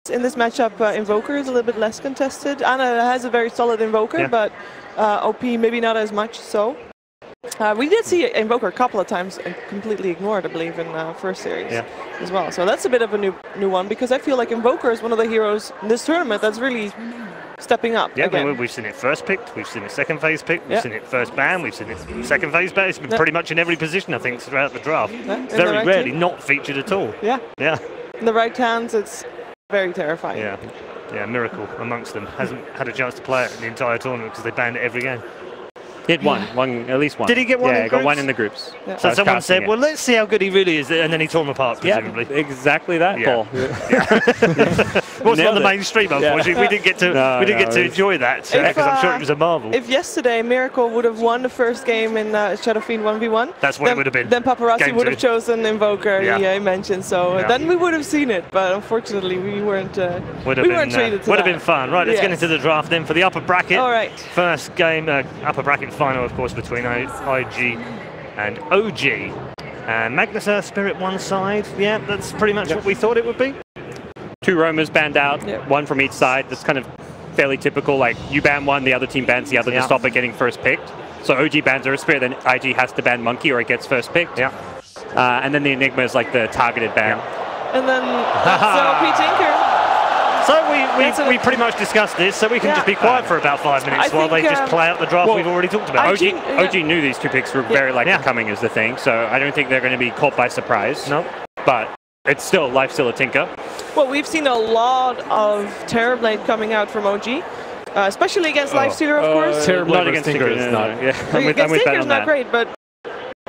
in this matchup, Invoker is a little bit less contested. Ana has a very solid Invoker, but OP maybe not as much so. We did see Invoker a couple of times and completely ignored, I believe, in first series as well. So that's a bit of a new one, because I feel like Invoker is one of the heroes in this tournament that's really stepping up. Yeah, again. we've seen it first picked, we've seen it second phase picked, we've seen it first ban, we've seen it second phase ban. It's been pretty much in every position, I think, throughout the draft. It's very rarely not featured at all. Yeah. Yeah. In the right hands, it's very terrifying. Yeah. Yeah, miracle amongst them. Hasn't had a chance to play it in the entire tournament because they banned it every game. He had one, at least one. Did he get one? Yeah, in he groups? got one in the groups. Yeah. So someone said, "Well, let's see how good he really is," and then he tore him apart, presumably. Yeah, exactly that, Paul. Wasn't on the mainstream, unfortunately. We didn't get to enjoy that because I'm sure it was a marvel. If yesterday Miracle would have won the first game in Shadow Fiend 1v1, that's what it would have been. Then Paparazzi would have chosen Invoker. He mentioned, so then we would have seen it. But unfortunately, we weren't. Would have been fun. Right, let's get into the draft then for the upper bracket. All right. First game, upper bracket final, of course, between IG and OG. And Magnus Earth Spirit one side. Yeah, that's pretty much what we thought it would be. 2 roamers banned out, 1 from each side. That's kind of fairly typical. Like, you ban one, the other team bans the other to stop it getting first picked. So OG bans Earth Spirit, then IG has to ban Monkey or it gets first picked. Yeah. And then the Enigma is like the targeted ban. And then OP Tinker. So we pretty much discussed this, so we can just be quiet for about 5 minutes while they just play out the draft we've already talked about. OG knew these 2 picks were very likely coming is the thing, so I don't think they're going to be caught by surprise. No. But it's still Lifestealer Tinker. Well, we've seen a lot of Terrorblade coming out from OG, especially against Lifestealer, of course. Terrorblade not against Tinker is not. Against Tinker is not great, but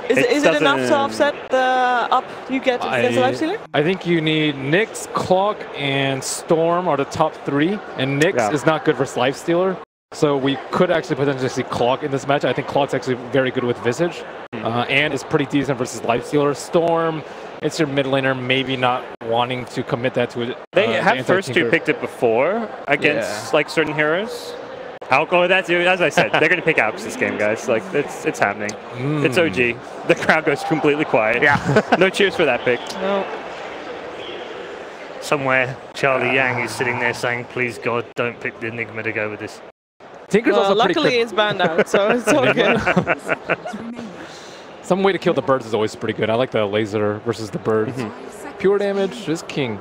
is it enough to offset the up you get against the Lifestealer? I think you need Nyx, Clock, and Storm are the top 3, and Nyx is not good versus Lifestealer. So we could actually potentially see Clock in this match. I think Clock's actually very good with Visage, and is pretty decent versus Lifestealer. Storm, it's your mid laner, maybe not wanting to commit that to it. They have first 2 picked it before against like certain heroes. Alco, that's as I said, they're going to pick Alps this game, guys. Like, it's happening. It's OG. The crowd goes completely quiet. Yeah. No cheers for that pick. No. Somewhere, Charlie Yang is sitting there saying, "Please God, don't pick the Enigma to go with this." Tinker's also luckily it's banned out, so it's all good. Some way to kill the birds is always pretty good. I like the laser versus the birds. Pure damage is king.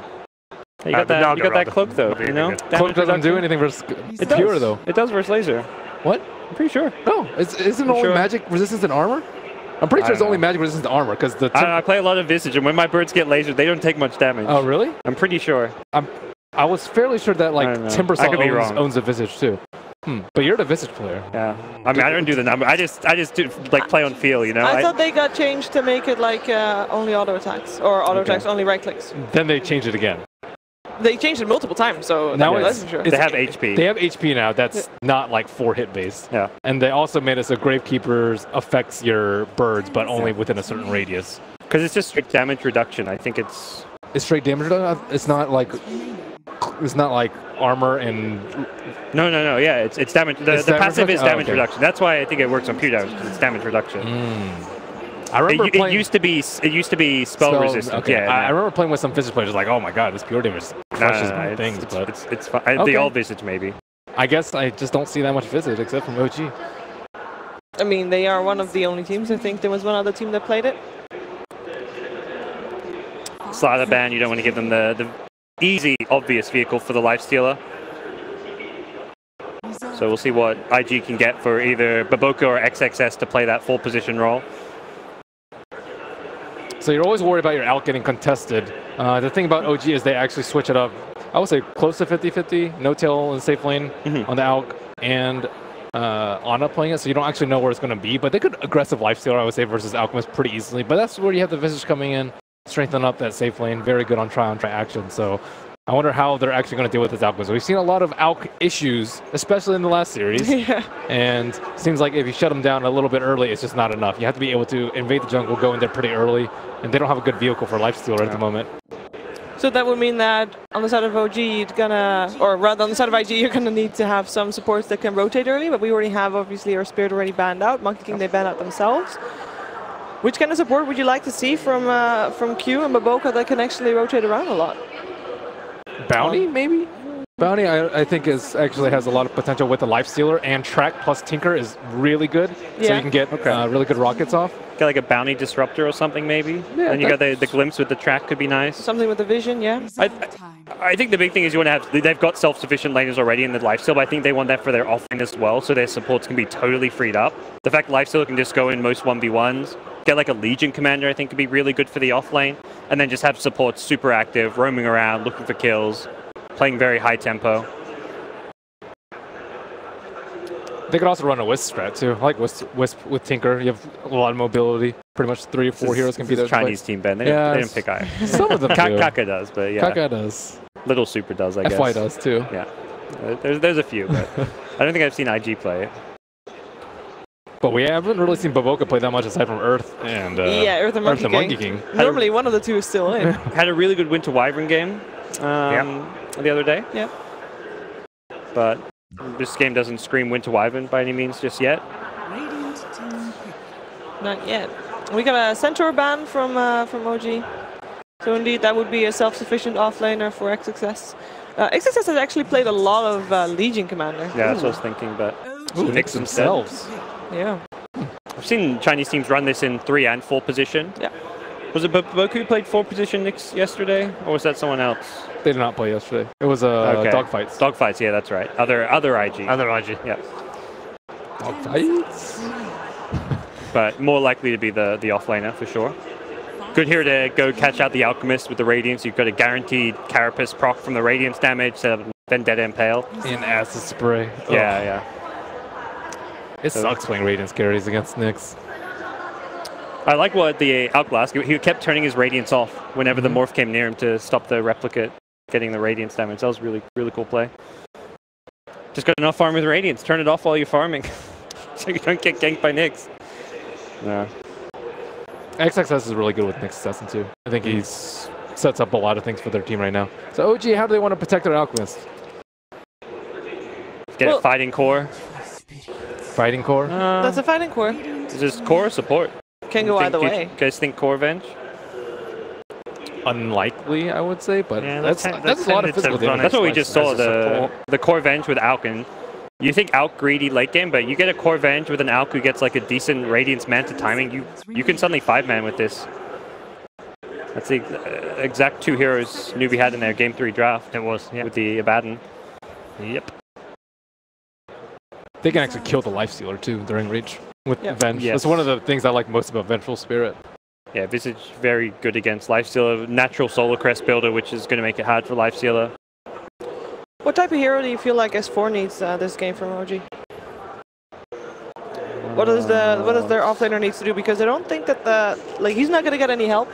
You got that cloak though, you know? Cloak doesn't do anything versus pure though. It does versus laser. What? I'm pretty sure. No, isn't only magic resistance and armor? I'm pretty sure it's only magic resistance to armor because the. I play a lot of Visage, and when my birds get lasered, they don't take much damage. Oh really? I'm pretty sure. I was fairly sure that like Timbersaw owns a Visage too. But you're the Visage player. Yeah. I mean, I don't do the number. I just do like play on feel, you know. I thought they got changed to make it like only auto attacks or auto attacks only right clicks. Then they changed it again. They changed it multiple times, so now I wasn't sure. They have HP. They have HP now. That's not like 4 hit based. Yeah. And they also made it so Gravekeepers affects your birds, but only within a certain radius. Because it's just straight damage reduction. I think it's straight damage reduction. It's not like armor and. No. Yeah, it's damage. The passive is damage reduction. That's why I think it works on pure damage because it's damage reduction. I remember it used to be spell resistant. Okay. Yeah, I remember playing with some Visage players like, oh my god, this pure damage crushes my things. But it's fine. The old Visage maybe. I guess I just don't see that much Visage except from OG. I mean, they are one of the only teams. I think there was one other team that played it. Slider ban. You don't want to give them the easy, obvious vehicle for the Lifestealer. So we'll see what IG can get for either Baboka or XXS to play that full position role. So you're always worried about your Alk getting contested. The thing about OG is they actually switch it up, I would say close to 50-50, no-tail in safe lane on the Alk, and Ana playing it, so you don't actually know where it's going to be. But they could aggressive Lifestealer, I would say, versus Alchemist pretty easily. But that's where you have the Visage coming in, strengthen up that safe lane, very good on try action. So I wonder how they're actually going to deal with this Alchemist. We've seen a lot of Alk issues, especially in the last series. And it seems like if you shut them down a little bit early, it's just not enough. You have to be able to invade the jungle, go in there pretty early, and they don't have a good vehicle for Lifestealer at the moment. So that would mean that on the side of OG, you're gonna, or rather on the side of IG, you're gonna need to have some supports that can rotate early, but we already have obviously our Spirit already banned out. Monkey King, they banned out themselves. Which kind of support would you like to see from Q and Baboka that can actually rotate around a lot? Bounty, maybe? Bounty, I think actually has a lot of potential with the Life Stealer, and Track plus Tinker is really good, so you can get really good rockets off. Get like a Bounty Disruptor or something, maybe? Yeah, and you got the Glimpse with the Track could be nice. Something with the vision, yeah. I think the big thing is you want to have, they've got self-sufficient laners already in the Lifesteal, but I think they want that for their offlane as well, so their supports can be totally freed up. The fact Lifesteal can just go in most 1v1s, get like a Legion Commander I think could be really good for the offlane, and then just have supports super active, roaming around, looking for kills, playing very high tempo. They could also run a Wisp strat too. I like Wisp with Tinker. You have a lot of mobility. Pretty much 3 or 4 heroes can be there. Chinese team, Ben. They didn't pick Iron. Some of them do. Kaka does, but yeah. Kaka does. Little Super does, I guess. FY does too. Yeah. There's a few, but I don't think I've seen IG play it. But we haven't really seen bo3 play that much aside from Earth and Earth and Monkey King. Normally one of the two is still in. Had a really good Winter Wyvern game the other day. Yeah. But this game doesn't scream Winter Wyvern by any means just yet. Not yet. We got a Centaur ban from OG. So indeed, that would be a self-sufficient offlaner for XXS. XXS has actually played a lot of Legion Commander. Yeah, that's what I was thinking, but Nix themselves. Yeah. I've seen Chinese teams run this in 3 and 4 position. Yeah. Was it bo3 played 4 position Nix yesterday, or was that someone else? They did not play yesterday. It was Dogfights. Dogfights, yeah, that's right. Other IG. Other IG. Yeah. Dogfights? But more likely to be the offlaner for sure. Good here to go catch out the Alchemist with the Radiance. You've got a guaranteed Carapace proc from the Radiance damage, then Dead Impale. And Acid Spray. Yeah, yeah. It sucks playing Radiance carries against Nix. I like what the Outblast, he kept turning his Radiance off whenever the Morph came near him to stop the Replicate getting the Radiance damage. That was really, really cool play. Just got enough farm with Radiance. Turn it off while you're farming so you don't get ganked by Nix. Yeah. XXS is really good with Nix assassin too. I think he sets up a lot of things for their team right now. So OG, how do they want to protect their Alchemist? Get a Fighting Core. Fighting Core? That's a Fighting Core. Is this Core or support? Can go either way. You guys think Core Venge? Unlikely, I would say, but yeah, that's a lot of physical damage. That's what we just saw, the Core Venge with Alkin. You think Alk greedy late game, but you get a Core Venge with an Alk who gets like a decent Radiance Manta timing, you can suddenly 5-man with this. That's the exact 2 heroes Newbie had in their Game 3 draft. It was, yeah. With the Abaddon. Yep. They can actually kill the Life Stealer too during Reach with Venge. Yes. That's one of the things I like most about Vengeful Spirit. Yeah, Visage very good against Lifestealer. Natural Solar Crest builder, which is going to make it hard for Lifestealer. What type of hero do you feel like S4 needs this game from OG? What does their offlaner needs to do? Because I don't think that he's not going to get any help.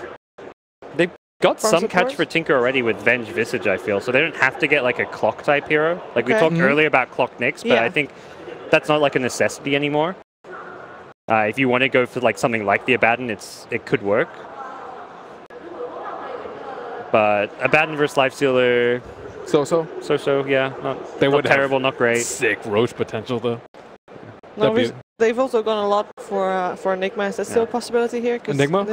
They've got some supports? catch for Tinker already with Venge Visage, I feel, so they don't have to get like a Clock type hero. Like we talked earlier about Clock Nix, but I think that's not like a necessity anymore. If you want to go for like something like the Abaddon, it could work. But Abaddon versus Lifestealer, so yeah, not terrible, not great. Sick Roach potential though. No, they've also gone a lot for Enigma. Is that still a possibility here? Enigma?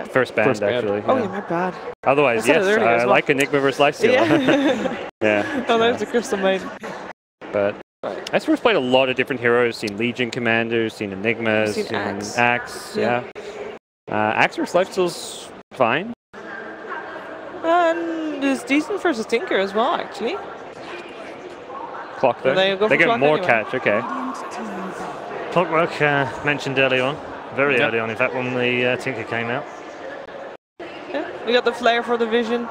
First band, actually. Oh yeah, my bad. Otherwise, yes, I like Enigma versus Lifestealer. Yeah. Oh, there's the Crystal Maiden. But S4's played a lot of different heroes. Seen Legion Commanders, seen Enigmas, seen Axe. Yeah. Axe versus Lifesteal's fine. And it's decent versus Tinker as well, actually. Clock though. They get more catch, okay. Clockwork mentioned early on, very early on, in fact, when the Tinker came out. Yeah, we got the Flare for the Vision.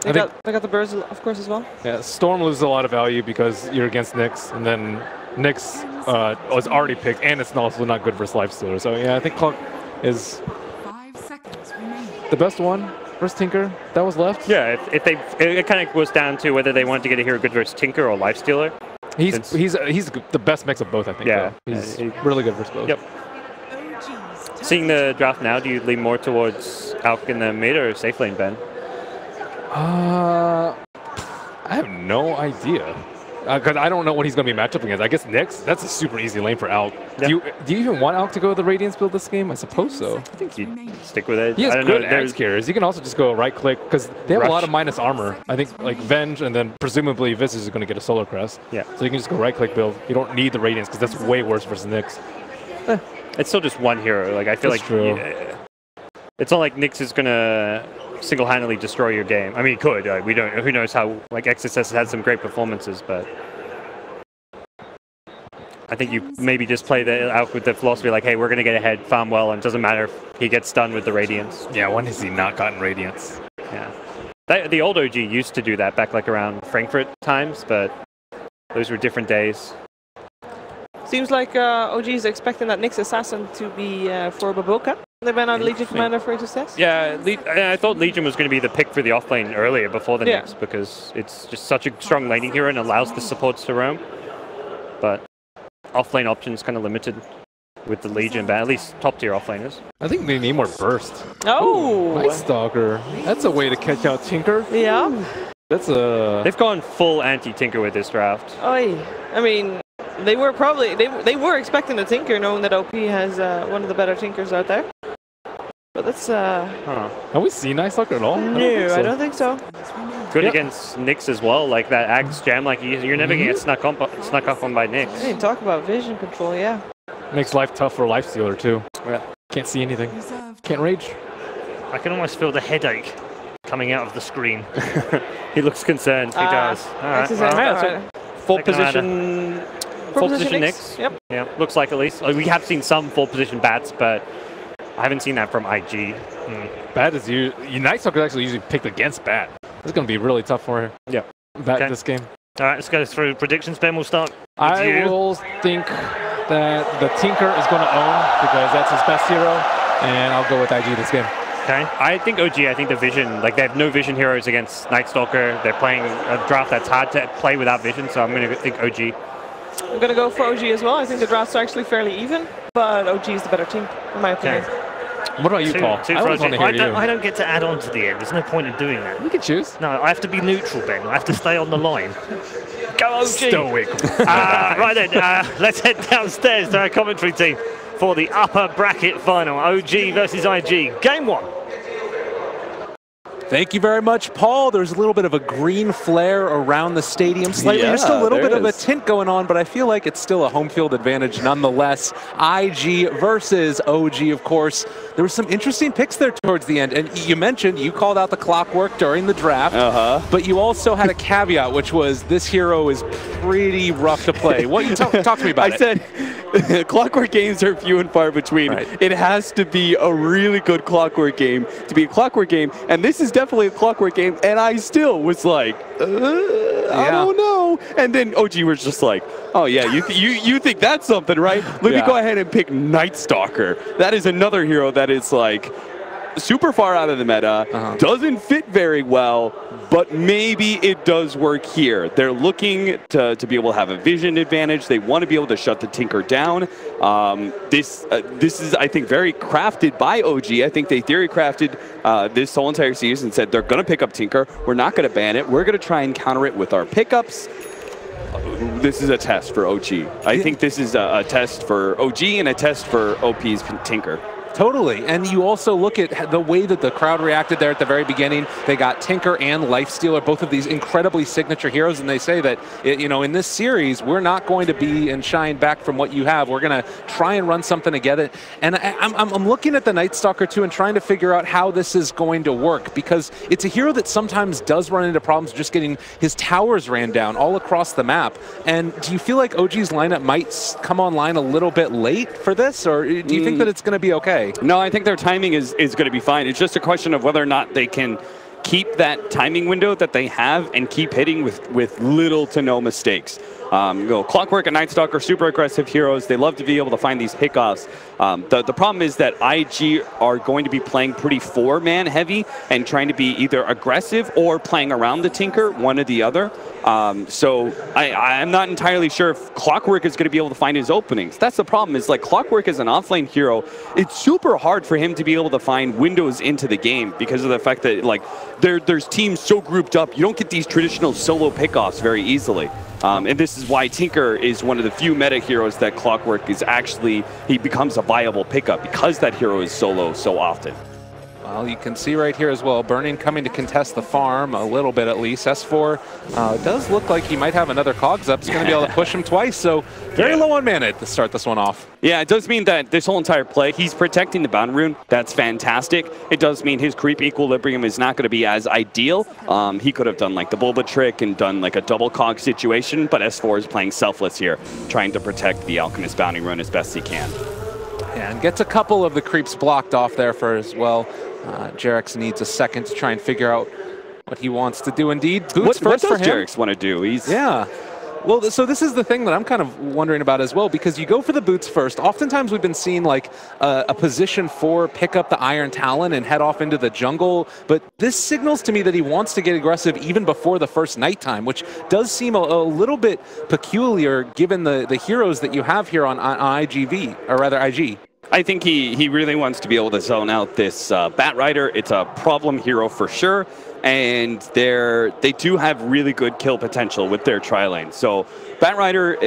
They got the Burst, of course, as well. Yeah, Storm loses a lot of value because you're against Nix, and then Nix was already picked, and it's also not good versus Lifestealer. So yeah, I think Clock is 5 seconds remaining. The best one versus Tinker that was left. Yeah, it kind of goes down to whether they want to get a hero good versus Tinker or Lifestealer. He's the best mix of both, I think. Yeah, he's really good versus both. Yep. Seeing the draft now, do you lean more towards Alk in the mid or safe lane, Ben? I have no idea. Because I don't know what he's going to be matched up against. I guess Nyx, that's a super easy lane for Alk. Yeah. Do you even want Alk to go the Radiance build this game? I suppose so. I think you stick with it. He has I don't good know. axe carriers. You can also just go right click because they have Rush. a lot of minus armor. I think like Venge and then presumably Visage is going to get a Solar Crest. Yeah. So you can just go right click build. You don't need the Radiance because that's way worse versus Nyx. It's still just one hero. Like I feel That's like true. It's not like Nyx is gonna single-handedly destroy your game. I mean, he could. Like, we don't. Who knows how? Like XSS has had some great performances, but I think you maybe just play out with the philosophy like, hey, we're gonna get ahead, farm well, and it doesn't matter if he gets done with the Radiance. Yeah, when has he not gotten Radiance? Yeah. The old OG used to do that back like around Frankfurt times, but those were different days. Seems like OG is expecting that Nyx Assassin to be for Baboka. They went on Legion Commander for success. Yeah, I thought Legion was going to be the pick for the offlane earlier before the Yeah. Nyx because it's just such a strong laning hero and allows the supports to roam. But offlane options kind of limited with the Legion, but at least top tier offlaners. I think they need more burst. Oh! Night Stalker. That's a way to catch out Tinker. Yeah. That's a... They've gone full anti-Tinker with this draft. Oi. I mean, they were probably they were expecting a Tinker, knowing that OP has one of the better Tinkers out there. But that's Have we seen Night Stalker at all? no, I don't think so. Good Yep. against Nyx as well, like that Axe Jam, like you're never going to get snuck up on by I Nyx. didn't talk about vision control, yeah. Makes life tough for Lifestealer too. Yeah. Can't see anything. Reserved. Can't rage. I can almost feel the headache coming out of the screen. He looks concerned. He does. All right. That's Well, exactly yeah, right. so full Taking position. Full position Nyx. Yep. Yeah, looks like at least. We have seen some full position bats, but I haven't seen that from IG. Bat is Night Stalker actually usually picked against Bat. It's going to be really tough for her. Yeah. Bat Okay. this game. All right, let's go through predictions. Ben, we'll start with I you. will think that the Tinker is going to own because that's his best hero, and I'll go with IG this game. Okay. I think OG, I think the vision, like they have no vision heroes against Night Stalker. They're playing a draft that's hard to play without vision, so I'm going to think OG. I'm going to go for OG as well. I think the drafts are actually fairly even, but OG is the better team, in my opinion. Okay. What about you, Paul? Two I for always want OG. to hear you. I don't get to add on to the end. There's no point in doing that. You can choose. No, I have to be neutral, Ben. I have to stay on the line. Go OG! Stoic. Right then, let's head downstairs to our commentary team for the upper bracket final. OG versus IG. Game one. Thank you very much, Paul. There's a little bit of a green flare around the stadium. Slightly, there's still a little bit of a tint going on, but I feel like it's still a home field advantage nonetheless. IG versus OG, of course. There were some interesting picks there towards the end. And you mentioned, you called out the clockwork during the draft, but you also had a caveat, which was this hero is pretty rough to play. What you talk to me about I said clockwork games are few and far between. Right. It has to be a really good clockwork game to be a clockwork game, and this is definitely a clockwork game, and I still was like, I don't know. And then OG was just like, oh yeah, you think that's something, right? Let me go ahead and pick Night Stalker. That is another hero that is like super far out of the meta, doesn't fit very well, but maybe it does work here. They're looking to be able to have a vision advantage. They want to be able to shut the Tinker down. This is, I think, very crafted by OG. I think they theory crafted this whole entire season and said they're going to pick up Tinker. We're not going to ban it. We're going to try and counter it with our pickups. This is a test for OG. I think this is a test for OG and a test for OP's Tinker. Totally, and you also look at the way that the crowd reacted there at the very beginning. They got Tinker and Lifestealer, both of these incredibly signature heroes, and they say that, in this series, we're not going to be and shine back from what you have. We're going to try and run something together. And I'm looking at the Night Stalker too and trying to figure out how this is going to work, because it's a hero that sometimes does run into problems just getting his towers ran down all across the map. And do you feel like OG's lineup might come online a little bit late for this, or do you think that it's going to be okay? No, I think their timing is going to be fine. It's just a question of whether or not they can keep that timing window that they have and keep hitting with little to no mistakes. Clockwork and Night Stalker, super aggressive heroes. They love to be able to find these pickoffs. The problem is that IG are going to be playing pretty four-man heavy and trying to be either aggressive or playing around the Tinker, one or the other. So I'm not entirely sure if Clockwork is going to be able to find his openings. That's the problem, is like Clockwork is an offlane hero. It's super hard for him to be able to find windows into the game because of the fact that like there's teams so grouped up. You don't get these traditional solo pickoffs very easily. And this is why Tinker is one of the few meta heroes that Clockwork is actually, he becomes a viable pickup because that hero is solo so often. Well, you can see right here as well, Burning coming to contest the farm a little bit at least. S4 does look like he might have another cogs up. He's going to be able to push him twice, so very low on mana to start this one off. Yeah, it does mean that this whole entire play, he's protecting the Bound Rune. That's fantastic. It does mean his creep equilibrium is not going to be as ideal. He could have done like the Bulba trick and done like a double cog situation, but S4 is playing selfless here, trying to protect the Alchemist Bounding Rune as best he can. Yeah, and gets a couple of the creeps blocked off there for as well. Jarex needs a second to try and figure out what he wants to do indeed. Boots what first for does him. Jarex want to do? Yeah. Well, so this is the thing that I'm kind of wondering about as well, because you go for the boots first. Oftentimes we've been seeing like a position 4, pick up the Iron Talon and head off into the jungle, but this signals to me that he wants to get aggressive even before the first nighttime, which does seem a little bit peculiar given the heroes that you have here on IGV, or rather IG. I think he really wants to be able to zone out this Bat Rider. It's a problem hero for sure, and they do have really good kill potential with their tri-lane. So Bat Rider,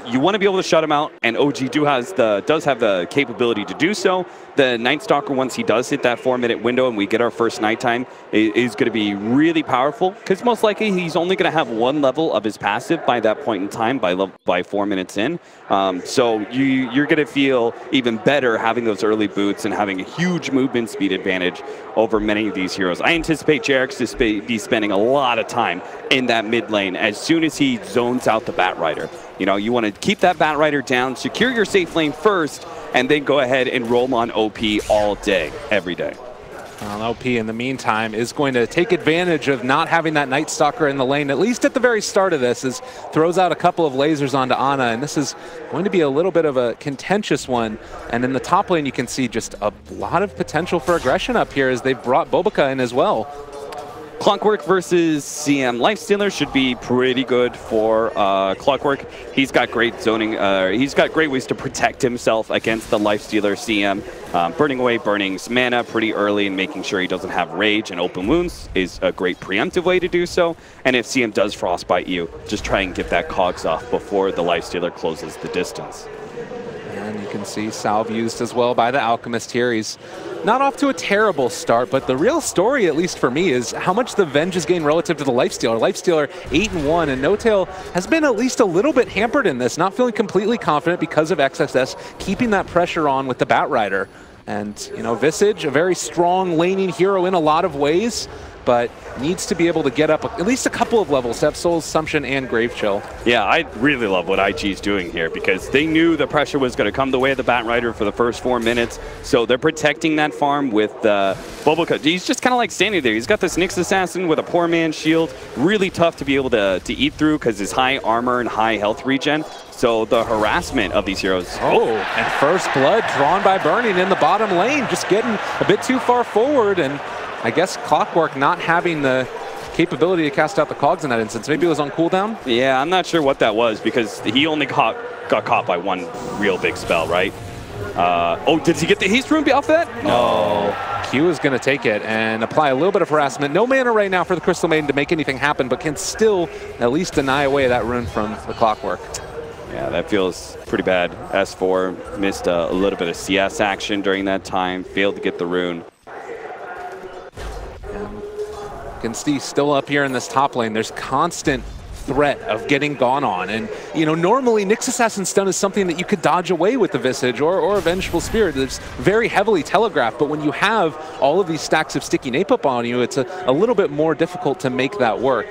you want to be able to shut him out, and OG does have the capability to do so. The Night Stalker, once he does hit that 4-minute window and we get our first nighttime, is going to be really powerful, because most likely he's only going to have one level of his passive by that point in time, by 4 minutes in. So you're going to feel even better having those early boots and having a huge movement speed advantage over many of these heroes. I anticipate Jarex to be spending a lot of time in that mid lane as soon as he zones out the Bat Rider. You know, you want to keep that Bat Rider down, secure your safe lane first, and then go ahead and roam on OP all day, every day. Well, OP in the meantime is going to take advantage of not having that Night Stalker in the lane, at least at the very start of this, as throws out a couple of lasers onto Ana, and this is going to be a little bit of a contentious one. And in the top lane, you can see just a lot of potential for aggression up here as they've brought Bobica in as well. Clockwork versus CM Lifestealer should be pretty good for Clockwork. He's got great zoning. He's got great ways to protect himself against the Lifestealer CM. Burning away Burning's mana pretty early and making sure he doesn't have rage and open wounds is a great preemptive way to do so. And if CM does frostbite you, just try and get that cogs off before the Lifestealer closes the distance. And you can see Salve used as well by the Alchemist here. He's not off to a terrible start, but the real story, at least for me, is how much the Venge has gained relative to the Lifestealer. Lifestealer 8-1, and No-Tail has been at least a little bit hampered in this, not feeling completely confident because of XSS, keeping that pressure on with the Bat Rider. And, you know, Visage, a very strong laning hero in a lot of ways, but needs to be able to get up at least a couple of levels to have Soul's Assumption and Grave Chill. Yeah, I really love what IG is doing here because they knew the pressure was going to come the way of the Bat Rider for the first 4 minutes. So they're protecting that farm with Bobica. He's just kind of like standing there. He's got this Nyx Assassin with a poor man's shield. Really tough to be able to eat through because his high armor and high health regen. So the harassment of these heroes. Oh, and first blood drawn by Burning in the bottom lane, just getting a bit too far forward, and I guess Clockwork not having the capability to cast out the cogs in that instance. Maybe it was on cooldown? Yeah, I'm not sure what that was because he only got caught by one real big spell, right? Oh, did he get the haste rune off that? No. Q is going to take it and apply a little bit of harassment. No mana right now for the Crystal Maiden to make anything happen, but can still at least deny away that rune from the Clockwork. Yeah, that feels pretty bad. S4 missed a little bit of CS action during that time, failed to get the rune. Can see still up here in this top lane, there's constant threat of getting gone on. And, you know, normally Nyx Assassin stun is something that you could dodge away with the Visage or a Vengeful Spirit. It's very heavily telegraphed, but when you have all of these stacks of sticky Napalm on you, it's a little bit more difficult to make that work.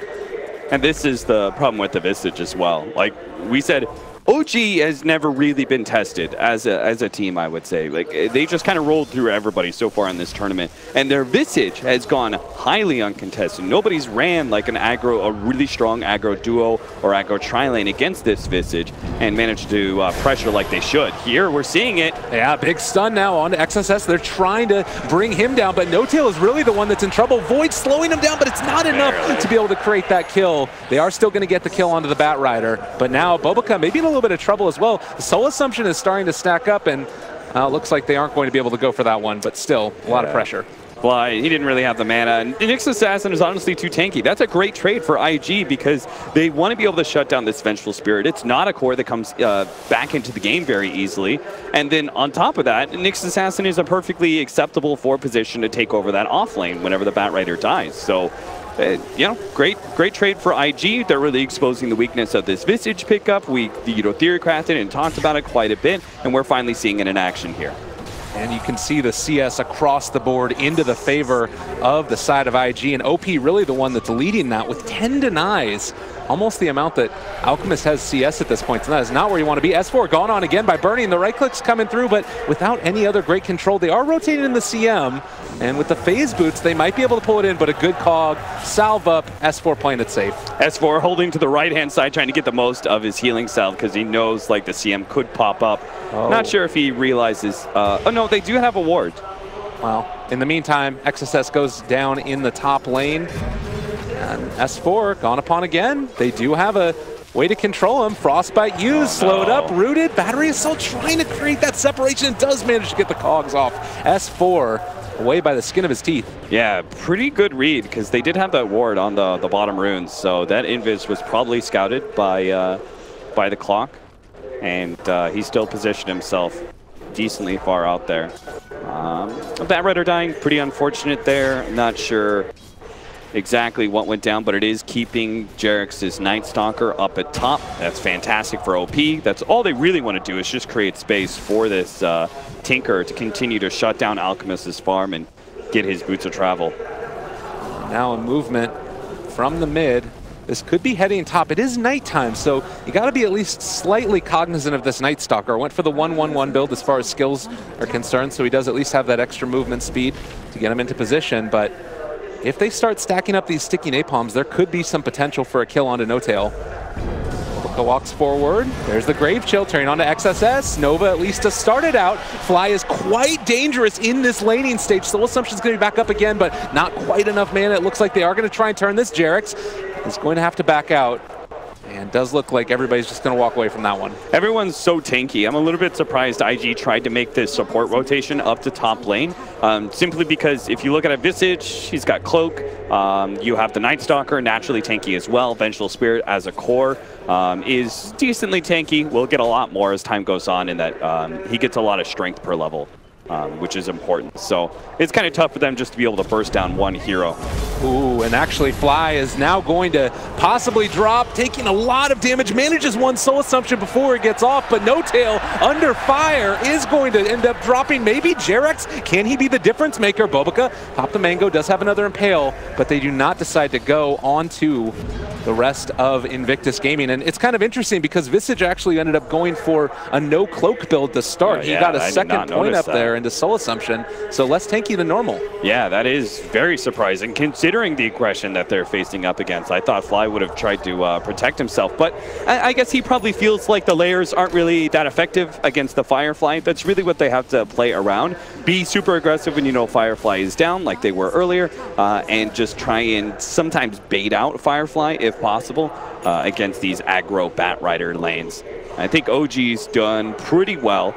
And this is the problem with the Visage as well. Like we said, OG has never really been tested as a team, I would say. Like, they just kind of rolled through everybody so far in this tournament, and their Visage has gone highly uncontested. Nobody's ran like a really strong aggro duo or aggro tri-lane against this Visage and managed to pressure like they should. Here, we're seeing it. Yeah, big stun now on to XSS. They're trying to bring him down, but No-Tail is really the one that's in trouble. Void slowing him down, but it's not enough to be able to create that kill. They are still going to get the kill onto the Bat Rider, but now bo3 maybe in a little bit of trouble as well. The Soul Assumption is starting to stack up, and looks like they aren't going to be able to go for that one, but still a lot of pressure. Well, he didn't really have the mana, and Nyx Assassin is honestly too tanky. That's a great trade for IG because they want to be able to shut down this Vengeful Spirit. It's not a core that comes back into the game very easily. And then on top of that, Nyx Assassin is a perfectly acceptable 4 position to take over that off lane whenever the Bat Rider dies. So, you know, great trade for IG. They're really exposing the weakness of this Visage pickup. We, theorycrafted and talked about it quite a bit, and we're finally seeing it in action here. And you can see the CS across the board into the favor of the side of IG, and OP really the one that's leading that with 10 denies. Almost the amount that Alchemist has CS at this point. So that is not where you want to be. S4 gone on again by Burning. The right click's coming through, but without any other great control. They are rotating in the CM, and with the phase boots, they might be able to pull it in, but a good cog, salve up, S4 playing it safe. S4 holding to the right-hand side, trying to get the most of his healing salve because he knows like the CM could pop up. Not sure if he realizes. Oh no, they do have a ward. Well, in the meantime, XSS goes down in the top lane. And S4 gone upon again. They do have a way to control him. Frostbite used, slowed up, rooted. Battery Assault trying to create that separation and does manage to get the cogs off. S4 away by the skin of his teeth. Yeah, pretty good read because they did have that ward on the bottom runes. So that Invis was probably scouted by the clock. And he still positioned himself decently far out there. Bat Rider dying, pretty unfortunate there. I'm not sure exactly what went down, but it is keeping Jerix's Night Stalker up at top. That's fantastic for OP. That's all they really want to do is just create space for this Tinker to continue to shut down Alchemist's farm and get his boots of travel. Now a movement from the mid. This could be heading top. It is nighttime, so you got to be at least slightly cognizant of this Night Stalker. Went for the 1-1-1 build as far as skills are concerned, so he does at least have that extra movement speed to get him into position, but if they start stacking up these sticky napalms, there could be some potential for a kill onto No-Tail. Boca walks forward. There's the Grave Chill turning onto XSS. Nova at least to start it out. Fly is quite dangerous in this laning stage. Soul Assumption's going to be back up again, but not quite enough mana. It looks like they are going to try and turn this. Jerix is going to have to back out. And does look like everybody's just going to walk away from that one. Everyone's so tanky. I'm a little bit surprised IG tried to make this support rotation up to top lane. Simply because if you look at a Visage, he's got Cloak. You have the Night Stalker, naturally tanky as well. Vengeful Spirit as a core is decently tanky. Will get a lot more as time goes on in that he gets a lot of strength per level. Which is important. So it's kind of tough for them just to be able to burst down one hero. Ooh, and actually Fly is now going to possibly drop, taking a lot of damage, manages one Soul Assumption before it gets off, but No-Tail under fire is going to end up dropping maybe Jerix. Can he be the difference maker? bo3 Pop the Mango, does have another Impale, but they do not decide to go on to the rest of Invictus Gaming. And it's kind of interesting because Visage actually ended up going for a no cloak build to start. He got a second point up there into Soul Assumption, so less tanky than normal. Yeah, that is very surprising considering the aggression that they're facing up against. I thought Fly would have tried to protect himself, but I guess he probably feels like the layers aren't really that effective against the Firefly. That's really what they have to play around. Be super aggressive when you know Firefly is down like they were earlier, and just try and sometimes bait out Firefly if possible against these aggro Bat Rider lanes. I think OG's done pretty well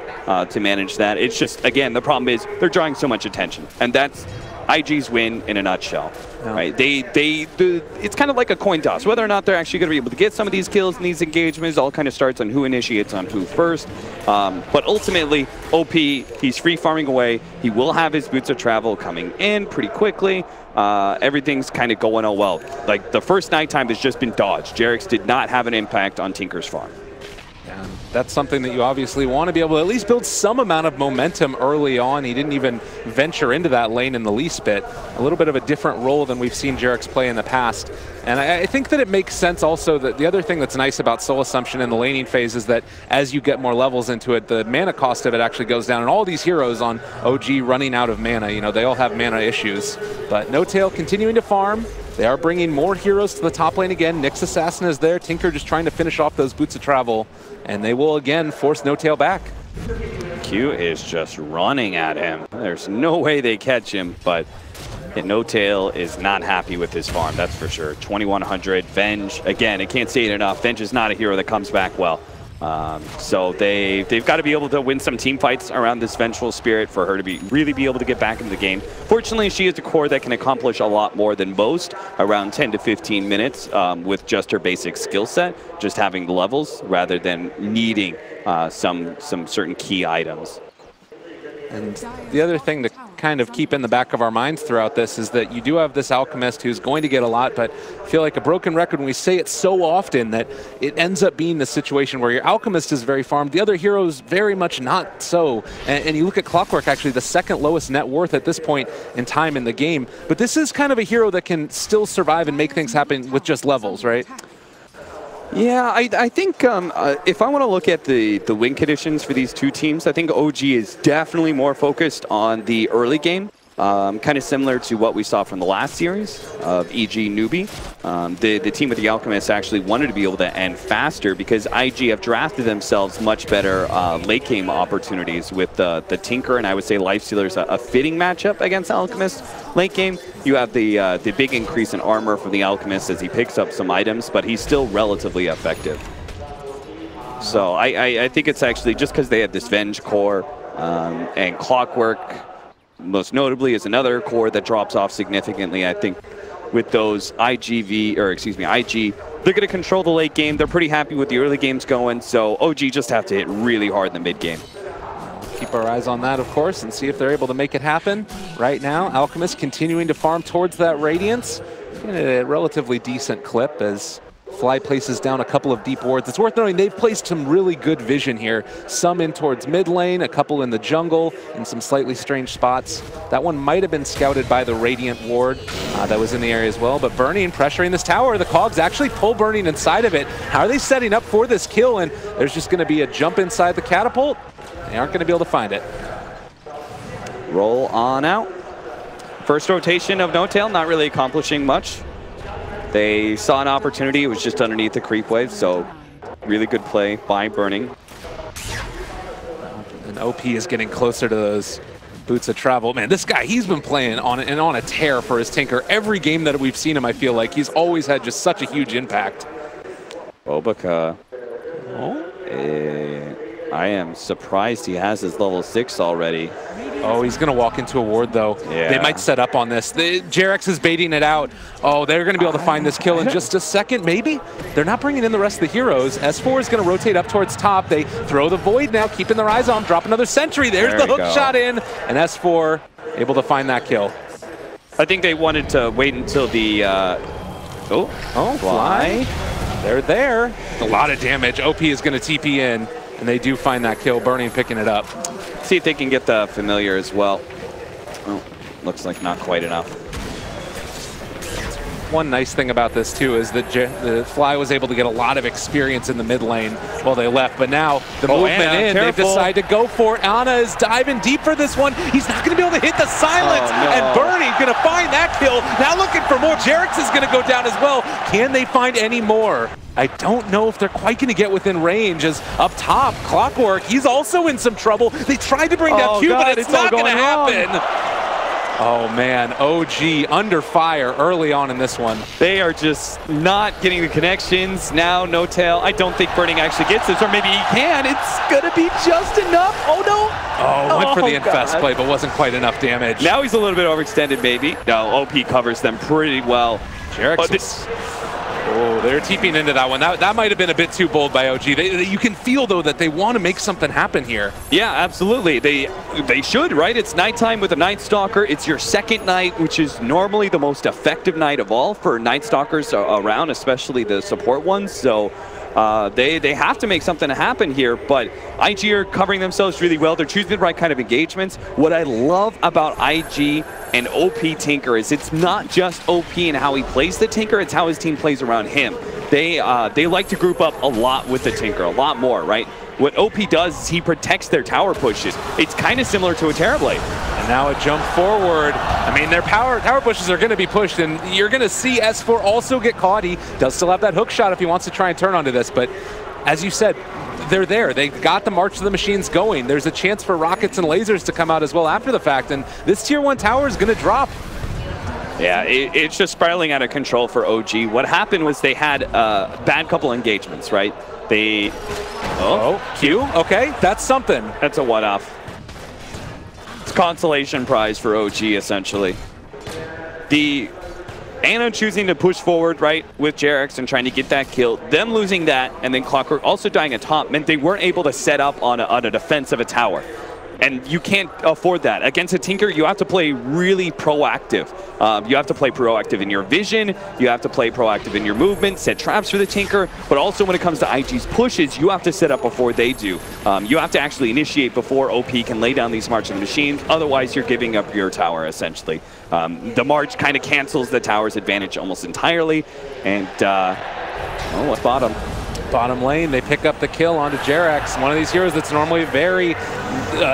to manage that. It's just, again, the problem is they're drawing so much attention, and that's IG's win in a nutshell. Yeah. Right? It's kind of like a coin toss. Whether or not they're actually going to be able to get some of these kills in these engagements all kind of starts on who initiates on who first. But ultimately, OP, he's free farming away. He will have his boots of travel coming in pretty quickly. Everything's kind of going well. Like, the first nighttime has just been dodged. Jerix did not have an impact on Tinker's farm. Yeah. That's something that you obviously want to be able to at least build some amount of momentum early on. He didn't even venture into that lane in the least bit. A little bit of a different role than we've seen Jarex play in the past. And I think that it makes sense also that the other thing that's nice about Soul Assumption in the laning phase is that as you get more levels into it, the mana cost of it actually goes down. And all these heroes on OG running out of mana, you know, they all have mana issues. But NoTail continuing to farm. They are bringing more heroes to the top lane again. Nyx Assassin is there. Tinker just trying to finish off those boots of travel. And they will again force NoTail back. Q is just running at him. There's no way they catch him, but NoTail is not happy with his farm, that's for sure. 2100, Venge, again, I can't say it enough, Venge is not a hero that comes back well. So they've got to be able to win some team fights around this Vengeful Spirit for her to really be able to get back into the game. Fortunately, she is a core that can accomplish a lot more than most, around 10 to 15 minutes with just her basic skill set, just having the levels rather than needing some certain key items. And the other thing to kind of keep in the back of our minds throughout this is that you do have this Alchemist who's going to get a lot, but I feel like a broken record when we say it so often that it ends up being the situation where your Alchemist is very farmed, the other heroes very much not so. And you look at Clockwork, actually the second lowest net worth at this point in time in the game, but this is kind of a hero that can still survive and make things happen with just levels, right? Yeah, I think if I want to look at the win conditions for these two teams, I think OG is definitely more focused on the early game. Kind of similar to what we saw from the last series of EG Newbie. The team with the Alchemist actually wanted to be able to end faster because IG have drafted themselves much better late game opportunities with the Tinker, and I would say Lifestealer's a fitting matchup against Alchemist late game. You have the big increase in armor from the Alchemist as he picks up some items, but he's still relatively effective. So I think it's actually just because they have this Venge core and Clockwork most notably is another core that drops off significantly. I think with those IG, they're going to control the late game. They're pretty happy with the early games going, so OG just have to hit really hard in the mid game. Keep our eyes on that, of course, and see if they're able to make it happen. Right now, Alchemist continuing to farm towards that Radiance at a relatively decent clip as Fly places down a couple of deep wards. It's worth noting they've placed some really good vision here. Some in towards mid lane, a couple in the jungle, in some slightly strange spots. That one might have been scouted by the Radiant ward that was in the area as well. But Burning pressuring this tower. The Cogs actually pull Burning inside of it. How are they setting up for this kill? And there's just going to be a jump inside the catapult. They aren't going to be able to find it. Roll on out. First rotation of NoTail, not really accomplishing much. They saw an opportunity, it was just underneath the creep wave, so really good play by Burning. And OP is getting closer to those boots of travel. Man, this guy, he's been playing on a tear for his Tinker. Every game that we've seen him, I feel like, he's always had just such a huge impact. Bobuka. I am surprised he has his level 6 already. Oh, he's going to walk into a ward, though. Yeah. They might set up on this. Jarex is baiting it out. Oh, they're going to be able to find this kill in just a second, maybe? They're not bringing in the rest of the heroes. S4 is going to rotate up towards top. They throw the Void now, keeping their eyes on him. Drop another sentry. There's the hook shot in. And S4 able to find that kill. I think they wanted to wait until the... Fly. They're there. A lot of damage. OP is going to TP in. And they do find that kill. Burning picking it up. See if they can get the familiar as well. Oh, looks like not quite enough. One nice thing about this too is that the Fly was able to get a lot of experience in the mid lane while they left, but now the movement in, they've decided to go for it. Ana is diving deep for this one. He's not going to be able to hit the silence, and Burning going to find that kill. Now looking for more. Jarex is going to go down as well. Can they find any more? I don't know if they're quite going to get within range as up top, Clockwork, he's also in some trouble. They tried to bring down Q, but it's not going to happen. Oh man, OG under fire early on in this one. They are just not getting the connections. Now NoTail, I don't think Burning actually gets this, or maybe he can. It's gonna be just enough. Oh no. Oh, went for the infest play, but wasn't quite enough damage. Now he's a little bit overextended maybe. No, OP covers them pretty well. Jarex they're TPing into that one. That might have been a bit too bold by OG. You can feel, though, that they want to make something happen here. Yeah, absolutely. They should, right? It's nighttime with a Night Stalker. It's your second night, which is normally the most effective night of all for Night Stalkers around, especially the support ones. So they have to make something happen here, but IG are covering themselves really well. They're choosing the right kind of engagements. What I love about IG and OP Tinker is it's not just OP and how he plays the Tinker, it's how his team plays around him. They like to group up a lot with the Tinker, a lot more, right? What OP does is he protects their tower pushes. It's kind of similar to a Terrorblade. And now a jump forward. I mean, their tower pushes are going to be pushed, and you're going to see S4 also get caught. He does still have that hook shot if he wants to try and turn onto this, but as you said, they're there. They got the March of the Machines going. There's a chance for rockets and lasers to come out as well after the fact, and this Tier 1 tower is going to drop. Yeah, it's just spiraling out of control for OG. What happened was they had a bad couple engagements, right? They... Oh, Q? Okay, that's something. That's a one-off. It's consolation prize for OG, essentially. The Ana choosing to push forward, right, with Jarex and trying to get that kill. Them losing that, and then Clockwork also dying atop, meant they weren't able to set up on a defense of a tower. And you can't afford that. Against a Tinker, you have to play really proactive. You have to play proactive in your vision. You have to play proactive in your movement, set traps for the Tinker. But also when it comes to IG's pushes, you have to set up before they do. You have to actually initiate before OP can lay down these March of the Machines. Otherwise, you're giving up your tower, essentially. The March kind of cancels the tower's advantage almost entirely. And, oh, at bottom lane, they pick up the kill onto Jarex, one of these heroes that's normally very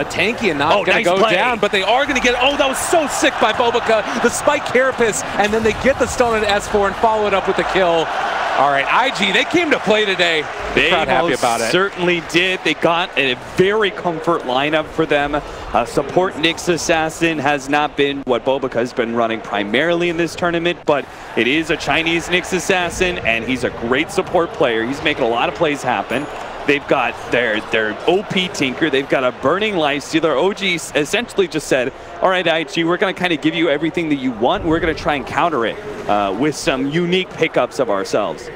tanky and not going to go down, but they are going to get, oh, that was so sick by bo3, the spike carapace, and then they get the stun at S4 and follow it up with the kill. All right, IG, they came to play today. They happy about it. Certainly did. They got a very comfort lineup for them. Support Nyx Assassin has not been what bo3 has been running primarily in this tournament, but it is a Chinese Nyx Assassin, and he's a great support player. He's making a lot of plays happen. They've got their OP Tinker. They've got a Burning Lifestealer. OG essentially just said, all right, IG, we're going to kind of give you everything that you want. We're going to try and counter it with some unique pickups of ourselves.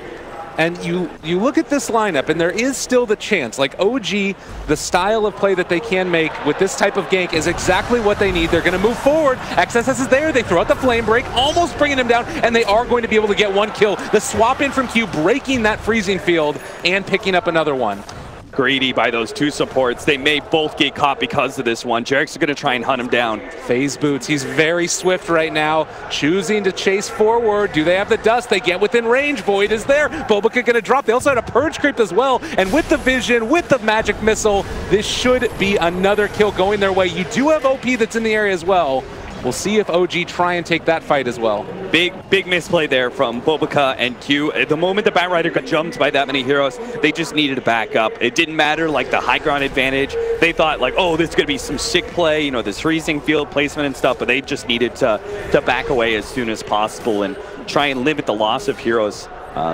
And you look at this lineup, and there is still the chance. Like OG, the style of play that they can make with this type of gank is exactly what they need. They're going to move forward. XSS is there. They throw out the flame break, almost bringing him down, and they are going to be able to get one kill. The swap in from Q, breaking that freezing field and picking up another one. Greedy by those two supports. They may both get caught because of this one. Jarex is going to try and hunt him down. Phase boots. He's very swift right now, choosing to chase forward. Do they have the dust? They get within range. Void is there. bo3 going to drop. They also had a purge creep as well. And with the vision, with the magic missile, this should be another kill going their way. You do have OP that's in the area as well. We'll see if OG try and take that fight as well. Big misplay there from bo3 and Q. At the moment the Batrider got jumped by that many heroes, they just needed to back up. It didn't matter, like, the high ground advantage. They thought, like, oh, this is going to be some sick play, you know, this freezing field placement and stuff, but they just needed to back away as soon as possible and try and limit the loss of heroes.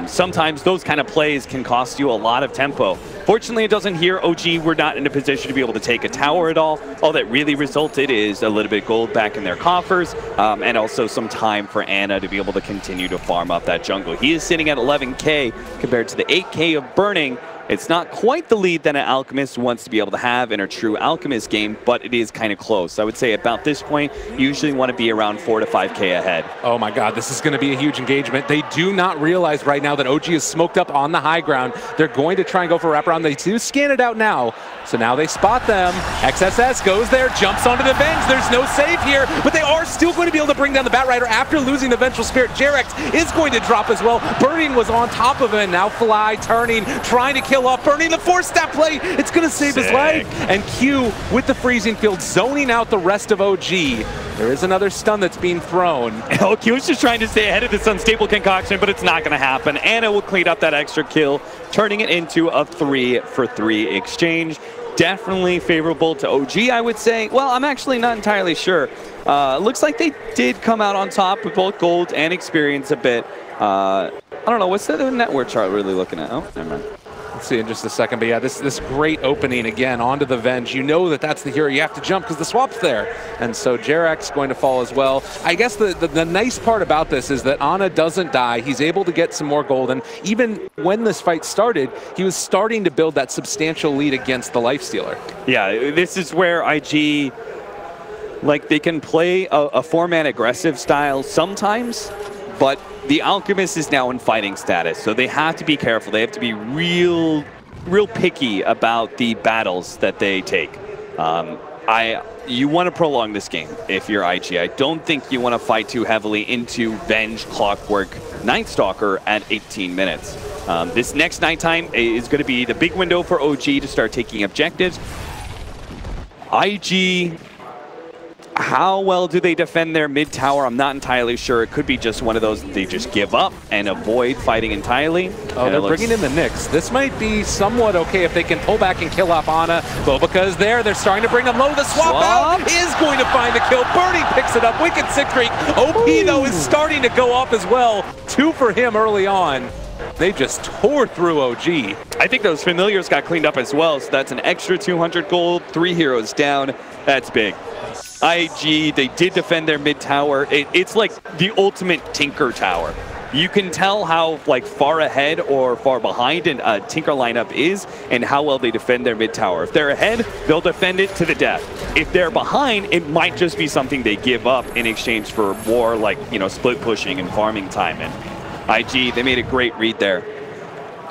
Sometimes those kind of plays can cost you a lot of tempo. Fortunately, it doesn't here. OG were not in a position to be able to take a tower at all. All that really resulted is a little bit of gold back in their coffers, and also some time for Ana to be able to continue to farm up that jungle. He is sitting at 11K compared to the 8K of Burning. It's not quite the lead that an Alchemist wants to be able to have in a true Alchemist game, but it is kind of close. I would say about this point, you usually want to be around 4 to 5K ahead. Oh my God, this is going to be a huge engagement. They do not realize right now that OG is smoked up on the high ground. They're going to try and go for a wraparound. They do scan it out now, so now they spot them. XSS goes there, jumps onto the Venge. There's no save here, but they are still going to be able to bring down the Batrider after losing the Vengeful Spirit. Jarex is going to drop as well. Burning was on top of him, now Fly turning, trying to kill off Burning. The 4-step play, it's going to save his leg. And Q with the freezing field, zoning out the rest of OG. There is another stun that's being thrown. Oh, Q is just trying to stay ahead of this unstable concoction, but it's not going to happen. Ana will clean up that extra kill, turning it into a 3-for-3 exchange. Definitely favorable to OG, I would say. Well, I'm actually not entirely sure. Looks like they did come out on top with both gold and experience a bit. I don't know, what's the network chart really looking at? Oh, never mind. Let's see in just a second, but yeah, this great opening again onto the Venge. You know that that's the hero you have to jump because the swap's there. And so Jarex going to fall as well. I guess the nice part about this is that Ana doesn't die. He's able to get some more gold. And even when this fight started, he was starting to build that substantial lead against the Lifestealer. Yeah, this is where IG, like, they can play a 4-man aggressive style sometimes, but the Alchemist is now in fighting status, so they have to be careful. They have to be real picky about the battles that they take. You want to prolong this game if you're IG. I don't think you want to fight too heavily into Venge, Clockwork, Night Stalker at 18 minutes. This next nighttime is going to be the big window for OG to start taking objectives. IG, how well do they defend their mid tower? I'm not entirely sure. It could be just one of those they just give up and avoid fighting entirely. Oh, they're bringing in the Nyx. This might be somewhat okay if they can pull back and kill off Ana. Because they're starting to bring them low. The swap out is going to find the kill. Birdie picks it up. Wicked Sick Streak. OP, though, is starting to go off as well. 2 for him early on. They just tore through OG. I think those familiars got cleaned up as well, so that's an extra 200 gold, 3 heroes down. That's big. IG, they did defend their mid tower. It's like the ultimate Tinker tower. You can tell how far ahead or far behind a Tinker lineup is and how well they defend their mid tower. If they're ahead, they'll defend it to the death. If they're behind, it might just be something they give up in exchange for more split pushing and farming time. And IG, they made a great read there.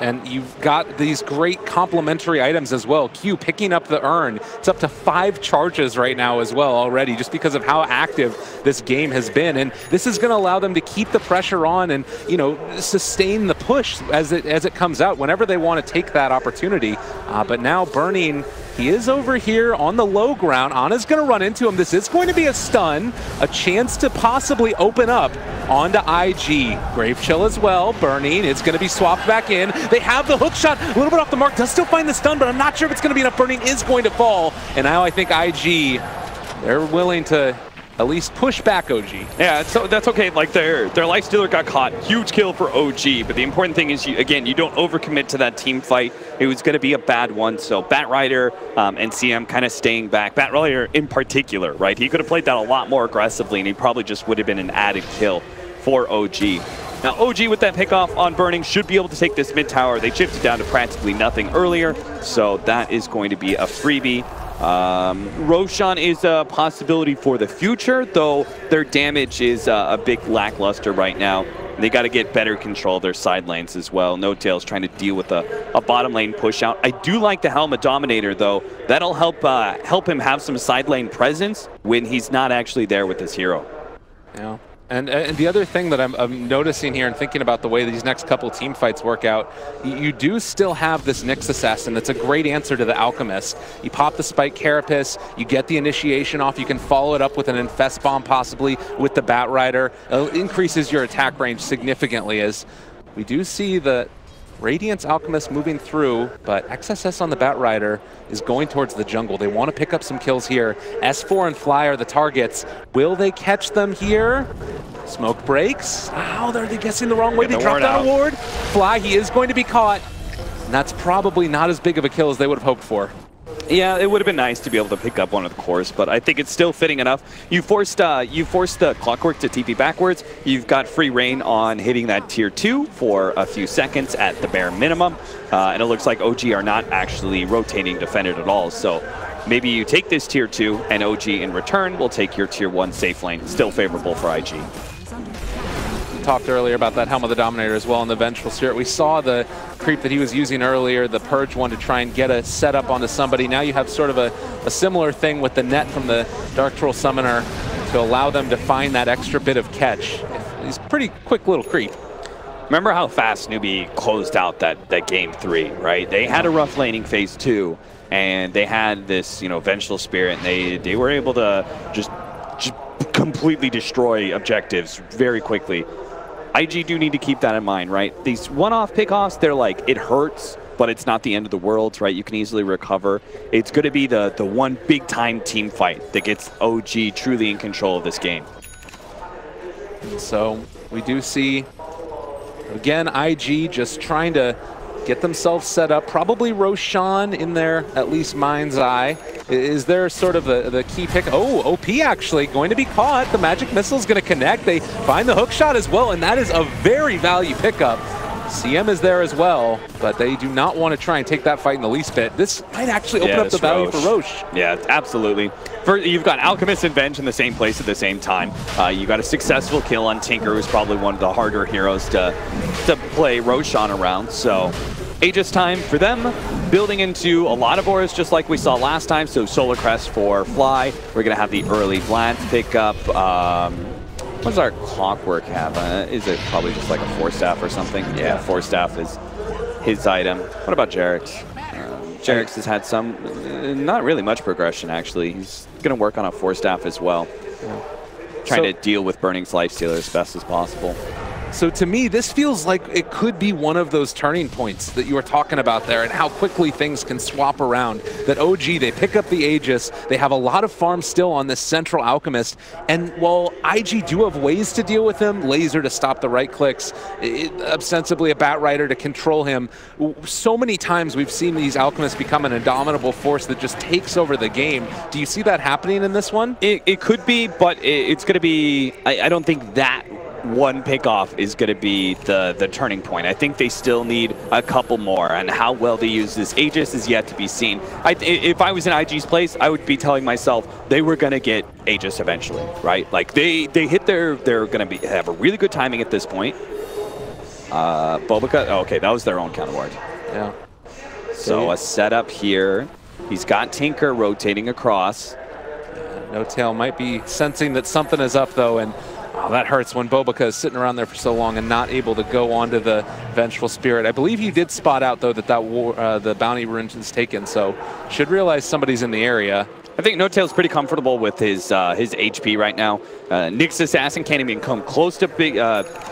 And you've got these great complementary items as well. Q picking up the urn. It's up to 5 charges right now as well already, just because of how active this game has been. And this is going to allow them to keep the pressure on and, sustain the push as it comes out whenever they want to take that opportunity. But now Burning, he is over here on the low ground. Ana's going to run into him. This is going to be a stun, a chance to possibly open up onto IG. Grave Chill as well. Burning, it's going to be swapped back in. They have the hook shot, a little bit off the mark. Does still find the stun, but I'm not sure if it's going to be enough. Burning is going to fall. And now I think IG, they're willing to at least push back OG. Yeah, so that's okay. Their Lifestealer got caught. Huge kill for OG, but the important thing is, you don't overcommit to that team fight. It was going to be a bad one, so Batrider and CM kind of staying back. Batrider in particular, right? He could have played that a lot more aggressively, and he probably just would have been an added kill for OG. Now, OG with that pickoff on Burning should be able to take this mid tower. They chipped it down to practically nothing earlier, so that is going to be a freebie. Roshan is a possibility for the future, though their damage is a big lackluster right now. They got to get better control of their side lanes as well. No Tail's trying to deal with a bottom lane push out. I do like the Helmet Dominator, though. That'll help him have some side lane presence when he's not actually there with his hero. Yeah. And the other thing that I'm noticing here and thinking about the way these next couple team fights work out, you do still have this Nyx Assassin that's a great answer to the Alchemist. You pop the Spike Carapace, you get the initiation off, you can follow it up with an Infest Bomb possibly with the Batrider. It increases your attack range significantly as we do see the Radiance Alchemist moving through, but XSS on the Batrider is going towards the jungle. They want to pick up some kills here. S4 and Fly are the targets. Will they catch them here? Smoke breaks. Oh, they're guessing the wrong way. They dropped out a ward. Fly, he is going to be caught. And that's probably not as big of a kill as they would have hoped for. Yeah, it would have been nice to be able to pick up one of the cores, but I think it's still fitting enough. You forced the Clockwork to TP backwards. You've got free reign on hitting that tier 2 for a few seconds at the bare minimum, and it looks like OG are not actually rotating defended at all. So maybe you take this tier 2, and OG in return will take your tier 1 safe lane. Still favorable for IG. Talked earlier about that Helm of the Dominator as well in the Vengeful Spirit. We saw the creep that he was using earlier, the Purge one, to try and get a setup onto somebody. Now you have sort of a similar thing with the net from the Dark Troll Summoner to allow them to find that extra bit of catch. He's a pretty quick little creep. Remember how fast Newbie closed out that game 3, right? They had a rough laning phase 2, and they had this, Vengeful Spirit, and they were able to just completely destroy objectives very quickly. IG do need to keep that in mind, right? These one-off pickoffs, they're it hurts, but it's not the end of the world, right? You can easily recover. It's going to be the one big-time team fight that gets OG truly in control of this game. And so we do see, again, IG just trying to get themselves set up. Probably Roshan in their, at least, mind's eye. Is there sort of the key pick? Oh, OP actually going to be caught. The Magic Missile is going to connect. They find the hook shot as well, and that is a very value pickup. CM is there as well, but they do not want to try and take that fight in the least bit. This might actually open up the value for Roche. Yeah, absolutely. You've got Alchemist and Venge in the same place at the same time. You got a successful kill on Tinker, who's probably one of the harder heroes to play Roche on around. So Aegis time for them, building into a lot of auras just like we saw last time. So Solar Crest for Fly. We're going to have the early Vlad pick up. What does our Clockwork have? Is it probably just like a Force Staff or something? Yeah, Force Staff is his item. What about Jarix? Jarix has had some, not really much progression actually. He's going to work on a Force Staff as well. Trying to deal with Burning's Lifestealer as best as possible. So to me, this feels like it could be one of those turning points that you were talking about there and how quickly things can swap around. That OG, they pick up the Aegis, they have a lot of farm still on this central Alchemist, and while IG do have ways to deal with him, Laser to stop the right clicks, ostensibly a Batrider to control him, so many times we've seen these Alchemists become an indomitable force that just takes over the game. Do you see that happening in this one? It could be, but it's going to be, I don't think that one pickoff is going to be the turning point. I think they still need a couple more, and how well they use this Aegis is yet to be seen. If I was in IG's place, I would be telling myself they were going to get Aegis eventually, right? Like they're going to have a really good timing at this point. Bobica, okay, that was their own counterward. Yeah. So a setup here. He's got Tinker rotating across. No Tail might be sensing that something is up though, and oh, that hurts when Bobica is sitting around there for so long and not able to go onto the Vengeful Spirit. I believe you did spot out, though, that the bounty rune is taken, so should realize somebody's in the area. I think No Tail's pretty comfortable with his HP right now. Nyx Assassin can't even come close to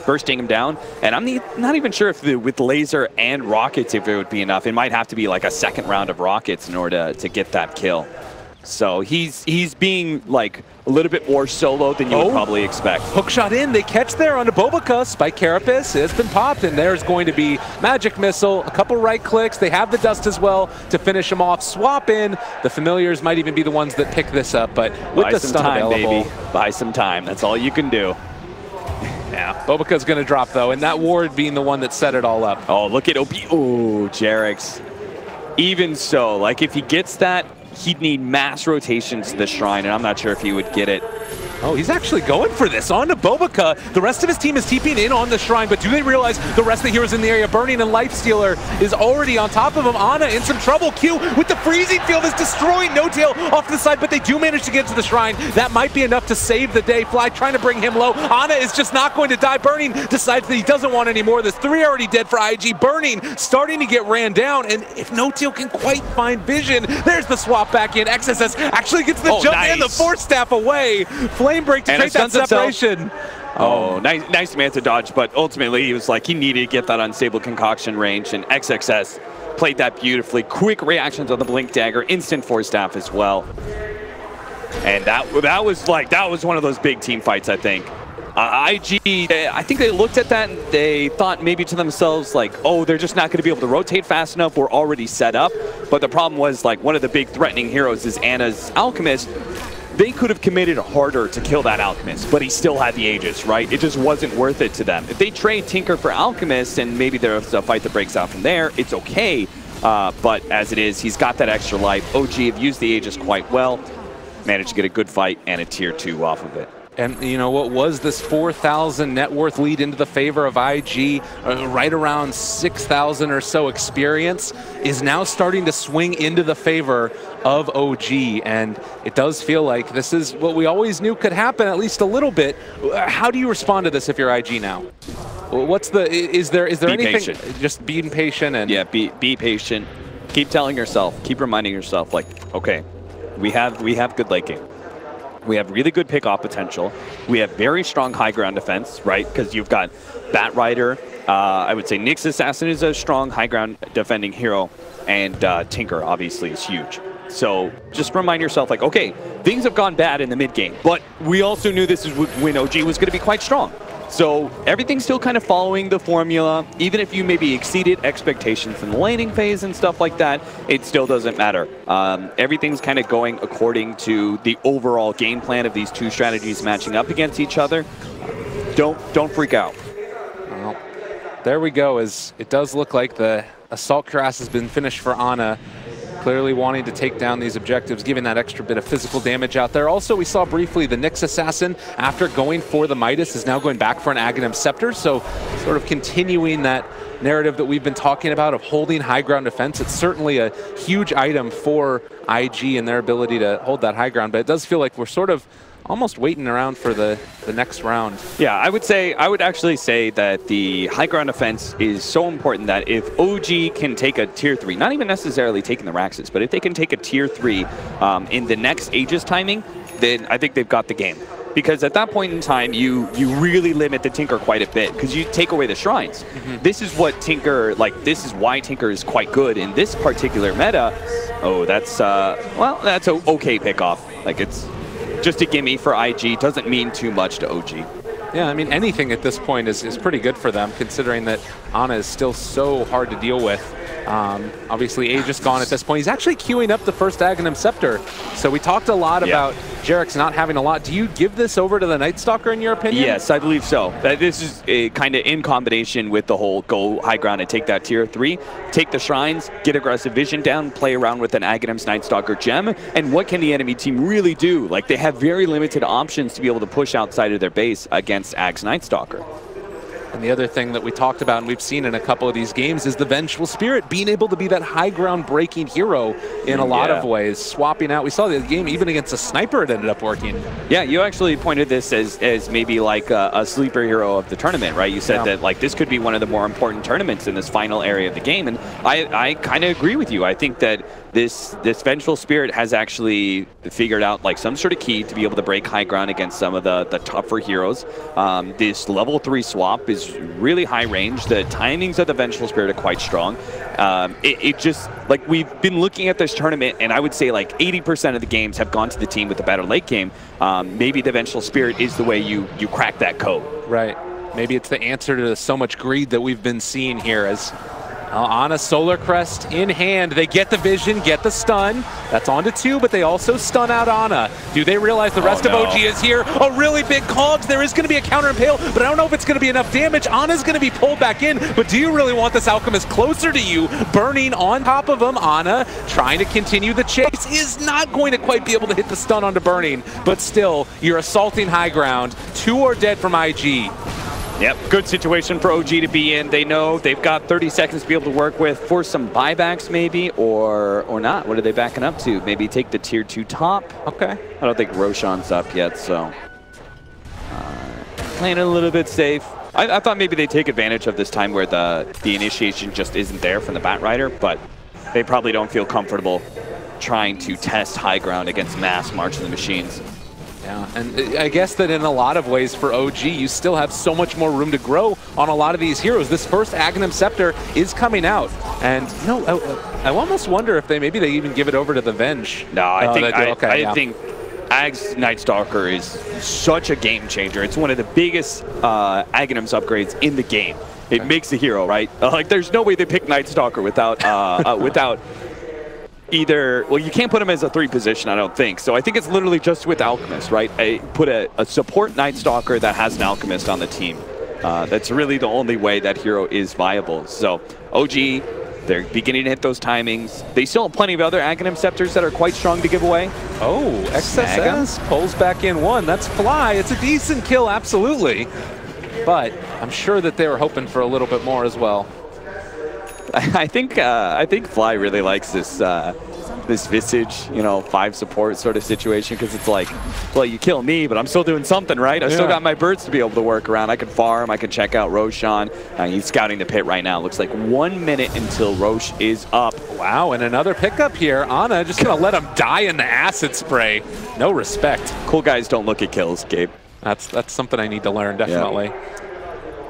bursting him down, and I'm not even sure if with Laser and Rockets if it would be enough. It might have to be like a second round of Rockets in order to get that kill. So he's being like a little bit more solo than you would probably expect. Hook shot in, they catch there onto Bobica. Spike Carapace has been popped, and there's going to be Magic Missile, a couple right clicks. They have the dust as well to finish him off. Swap in. The familiars might even be the ones that pick this up, but with the stun available, baby. Buy some time. That's all you can do. Yeah, Bobica's going to drop though, and that ward being the one that set it all up. Oh, look at OP. Oh, Jarix. Even so, like if he gets that, he'd need mass rotation to the shrine, and I'm not sure if he would get it. Oh, he's actually going for this. On to Bobica. The rest of his team is TPing in on the shrine, but do they realize the rest of the heroes in the area? Burning and Lifestealer is already on top of him. Ana in some trouble. Q with the freezing field is destroying No Tail off to the side, but they do manage to get to the shrine. That might be enough to save the day. Fly trying to bring him low. Ana is just not going to die. Burning decides that he doesn't want any more. There's 3 already dead for IG. Burning starting to get ran down, and if No Tail can quite find vision, there's the swap back in. XSS actually gets the jump and the Force Staff away. Flame Break to create that separation. Oh, nice Manta dodge, but ultimately he was like, he needed to get that unstable concoction range, and XXS played that beautifully. Quick reactions on the Blink Dagger, instant Force Staff as well. And that was one of those big team fights, I think. IG, I think they looked at that and they thought maybe to themselves like, oh, they're just not going to be able to rotate fast enough. We're already set up. But the problem was like one of the big threatening heroes is Ana's Alchemist. They could have committed harder to kill that Alchemist, but he still had the Aegis, right? It just wasn't worth it to them. If they trade Tinker for Alchemist and maybe there's a fight that breaks out from there, it's okay. But as it is, he's got that extra life. OG have used the Aegis quite well. Managed to get a good fight and a tier 2 off of it. And you know what was this 4,000 net worth lead into the favor of IG, right around 6,000 or so experience, is now starting to swing into the favor of OG. And it does feel like this is what we always knew could happen, at least a little bit. How do you respond to this if you're IG now? What's the, is there anything? Patient. Just being patient and yeah, be patient. Keep telling yourself, keep reminding yourself, like, okay, we have good late game. We have really good pick-off potential. We have very strong high ground defense, right? Because you've got Batrider. I would say Nyx Assassin is a strong high ground defending hero, and Tinker obviously is huge. So just remind yourself, like, okay, things have gone bad in the mid game, but we also knew this is when OG was going to be quite strong. So everything's still kind of following the formula. Even if you maybe exceeded expectations in the laning phase and stuff like that, it still doesn't matter. Everything's kind of going according to the overall game plan of these two strategies matching up against each other. Don't freak out. Well, there we go. As it does look like the Assault Cuirass has been finished for Ana. Clearly wanting to take down these objectives, giving that extra bit of physical damage out there. Also, we saw briefly the Nyx Assassin, after going for the Midas, is now going back for an Aghanim Scepter. So sort of continuing that narrative that we've been talking about of holding high ground defense. It's certainly a huge item for IG and their ability to hold that high ground, but it does feel like we're sort of almost waiting around for the next round. Yeah, I would actually say that the high ground defense is so important that if OG can take a tier 3, not even necessarily taking the Raxus, but if they can take a tier 3 in the next Aegis timing, then I think they've got the game. Because at that point in time, you really limit the Tinker quite a bit because you take away the shrines. This is what Tinker, this is why Tinker is quite good in this particular meta. Oh, that's, well, that's an okay pickoff. Like, it's just a gimme for IG, doesn't mean too much to OG. Yeah, I mean, anything at this point is pretty good for them, considering that Ana is still so hard to deal with. Obviously, Aegis gone at this point. He's actually queuing up the first Aghanim Scepter. So we talked a lot about Jarek's not having a lot. Do you give this over to the Night Stalker in your opinion? Yes, I believe so. This is kind of in combination with the whole go high ground and take that tier 3, take the shrines, get aggressive vision down, play around with an Aghanim's Night Stalker gem, and what can the enemy team really do? Like, they have very limited options to be able to push outside of their base against Ag's Night Stalker. And the other thing that we talked about and we've seen in a couple of these games is the Vengeful Spirit being able to be that high ground breaking hero in a lot of ways, swapping out. We saw the game even against a sniper, it ended up working. Yeah, you actually pointed this as maybe like a sleeper hero of the tournament, right? You said that like this could be one of the more important tournaments in this final area of the game, and I kind of agree with you. I think that this Vengeful Spirit has actually figured out like some sort of key to be able to break high ground against some of the tougher heroes. This level 3 swap is really high range. The timings of the Vengeful Spirit are quite strong. It just, like, we've been looking at this tournament, and I would say like 80% of the games have gone to the team with the better late game. Maybe the Vengeful Spirit is the way you crack that code. Right. Maybe it's the answer to so much greed that we've been seeing here as Ana Solar Crest in hand. They get the vision, get the stun. That's on to 2, but they also stun out Ana. Do they realize the rest of OG is here? A really big Cogs. There is going to be a counter impale, but I don't know if it's going to be enough damage. Ana's going to be pulled back in, but do you really want this Alchemist closer to you? Burning on top of him. Ana trying to continue the chase is not going to quite be able to hit the stun onto Burning, but still, you're assaulting high ground. 2 are dead from IG. Yep, good situation for OG to be in. They know they've got 30 seconds to be able to work with for some buybacks maybe, or not. What are they backing up to? Maybe take the tier 2 top? Okay. I don't think Roshan's up yet, so playing it a little bit safe. I thought maybe they'd take advantage of this time where the initiation just isn't there from the Batrider, but they probably don't feel comfortable trying to test high ground against mass March of the Machines. Yeah, and I guess that in a lot of ways for OG, you still have so much more room to grow on a lot of these heroes. This first Aghanim Scepter is coming out, and you know, I almost wonder if maybe they even give it over to the Venge. No, I think Ag's Night Stalker is such a game changer. It's one of the biggest Aghanim's upgrades in the game. It makes the hero, right? Like, there's no way they pick Night Stalker without without either, well, you can't put him as a 3 position, I don't think. So I think it's literally just with Alchemist, right? Put a support Night Stalker that has an Alchemist on the team. That's really the only way that hero is viable. So OG, they're beginning to hit those timings. They still have plenty of other Aghanim Scepters that are quite strong to give away. Oh, XSS pulls back in 1. That's Fly. It's a decent kill, absolutely. But I'm sure that they were hoping for a little bit more as well. I think Fly really likes this this Visage, 5 support sort of situation, because it's like, well, you kill me, but I'm still doing something, right? I still got my birds to be able to work around. I can farm, I can check out Roshan. He's scouting the pit right now. Looks like 1 minute until Rosh is up. Wow, and another pickup here. Ana just gonna let him die in the acid spray. No respect. Cool guys don't look at kills, Gabe. That's something I need to learn, definitely. Yeah.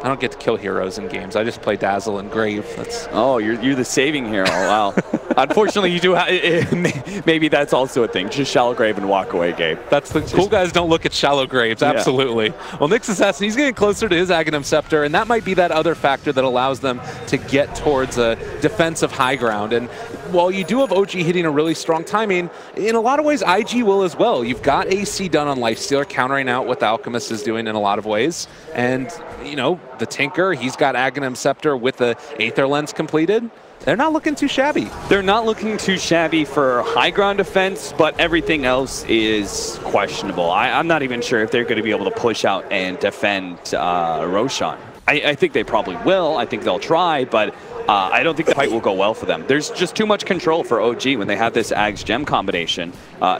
I don't get to kill heroes in games. I just play Dazzle and Grave. Oh, you're the saving hero. Wow. Unfortunately, you do have, maybe that's also a thing. Just shallow grave and walk away, Gabe. That's the cool guys don't look at shallow graves, absolutely. Yeah. Well, Nick's Assassin, he's getting closer to his Aghanim Scepter, and that might be that other factor that allows them to get towards a defensive high ground. And while you do have OG hitting a really strong timing, in a lot of ways, IG will as well. You've got AC done on Lifestealer, countering out what the Alchemist is doing in a lot of ways. And, you know, the Tinker, he's got Aghanim Scepter with the Aether Lens completed. They're not looking too shabby. They're not looking too shabby for high ground defense, but everything else is questionable. I'm not even sure if they're going to be able to push out and defend Roshan. I think they probably will. I think they'll try, but I don't think the fight will go well for them. There's just too much control for OG when they have this Ags Gem combination.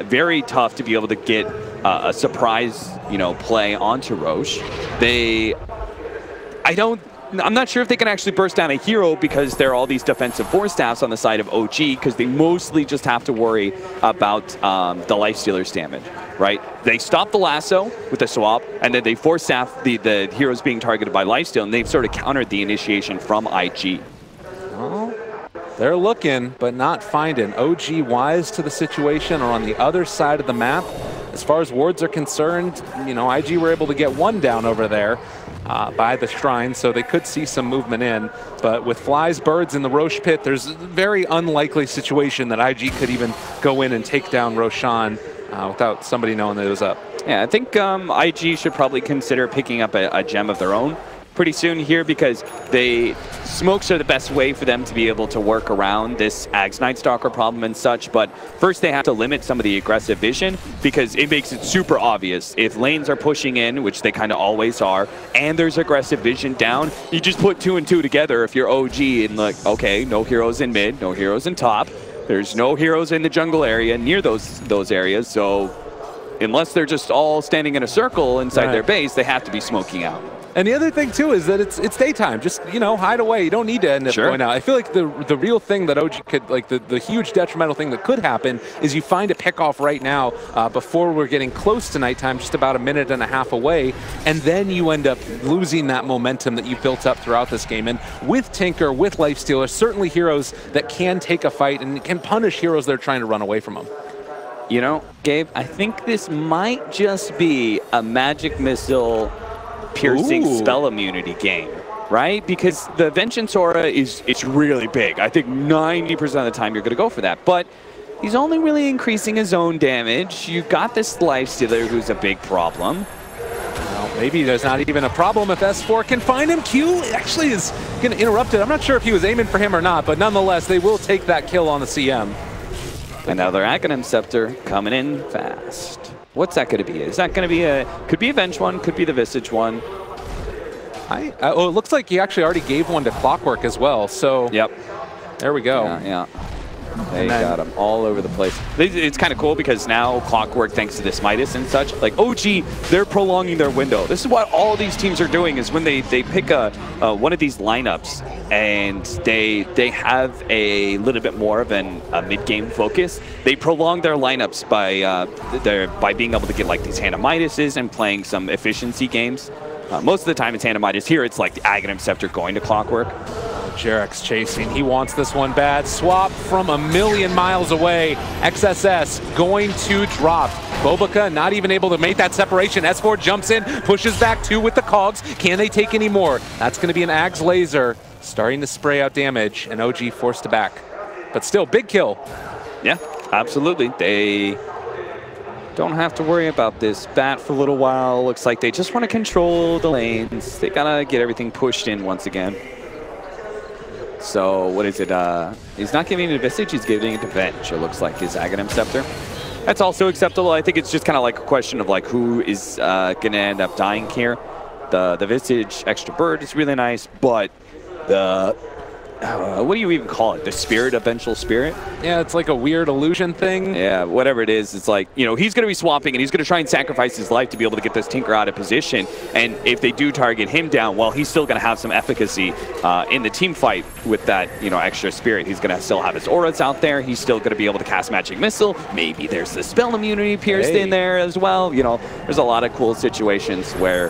Very tough to be able to get a surprise, you know, play onto Roche. I'm not sure if they can actually burst down a hero because there are all these defensive force staffs on the side of OG because they mostly just have to worry about the Lifestealer's damage, right? They stop the lasso with the swap, and then they force staff the heroes being targeted by Lifesteal, and they've sort of countered the initiation from IG. Well, they're looking, but not finding. OG wise to the situation or on the other side of the map. As far as wards are concerned, you know, IG were able to get one down over there by the shrine, so they could see some movement in. But with flies, birds in the Roche pit, there's a very unlikely situation that IG could even go in and take down Roshan without somebody knowing that it was up. Yeah, I think IG should probably consider picking up a gem of their own pretty soon here because smokes are the best way for them to be able to work around this Ags Night Stalker problem and such, but first they have to limit some of the aggressive vision because it makes it super obvious. If lanes are pushing in, which they kind of always are, and there's aggressive vision down, you just put 2 and 2 together if you're OG and like, okay, no heroes in mid, no heroes in top, there's no heroes in the jungle area near those areas, so unless they're just all standing in a circle inside their base, they have to be smoking out. And the other thing, too, is that it's daytime. Just, you know, hide away. You don't need to end up going out. I feel like the real thing that OG could, like the huge detrimental thing that could happen is you find a pick-off right now before we're getting close to nighttime, just about a minute and a half away, and then you end up losing that momentum that you built up throughout this game. And with Tinker, with Lifestealer, certainly heroes that can take a fight and can punish heroes that are trying to run away from them. You know, Gabe, I think this might just be a magic missile piercing spell immunity game, right? Because the Vengeance Aura it's really big. I think 90% of the time you're going to go for that, but he's only really increasing his own damage. You've got this Lifestealer who's a big problem. Well, maybe there's not even a problem if S4 can find him. Q actually is going to interrupt it. I'm not sure if he was aiming for him or not, but nonetheless, they will take that kill on the CM. Another Aghanim Scepter coming in fast. What's that going to be? Is that going to be could be a Venge one, could be the Visage one. Oh, it looks like he actually already gave one to Clockwork as well, so. Yep. There we go. Yeah. They got him all over the place. It's kind of cool because now Clockwork, thanks to this Midas and such, like OG, they're prolonging their window. This is what all these teams are doing is when they pick one of these lineups and they have a little bit more of a mid-game focus, they prolong their lineups by being able to get like these Hand of Midases and playing some efficiency games. Most of the time it's Hand of Midas. Here it's like the Aghanim Scepter going to Clockwork. Jarek's chasing. He wants this one bad. Swap from a million miles away. XSS going to drop. Bobica not even able to make that separation. S4 jumps in, pushes back 2 with the cogs. Can they take any more? That's going to be an Ags laser starting to spray out damage, and OG forced to back. But still, big kill. Yeah, absolutely. They don't have to worry about this bat for a little while. Looks like they just want to control the lanes. They gotta get everything pushed in once again. So what is it? He's not giving it to Visage, he's giving it to Venge, it looks like, his Aghanim Scepter. That's also acceptable. I think it's just kind of like a question of like who is going to end up dying here. The Visage extra bird is really nice, but the what do you even call it? The spirit, eventual spirit? Yeah, it's like a weird illusion thing. Yeah, whatever it is, it's like, you know, he's going to be swapping and he's going to try and sacrifice his life to be able to get this Tinker out of position. And if they do target him down, well, he's still going to have some efficacy in the team fight with that, you know, extra spirit. He's going to still have his auras out there. He's still going to be able to cast Magic Missile. Maybe there's the spell immunity pierced in there as well. You know, there's a lot of cool situations where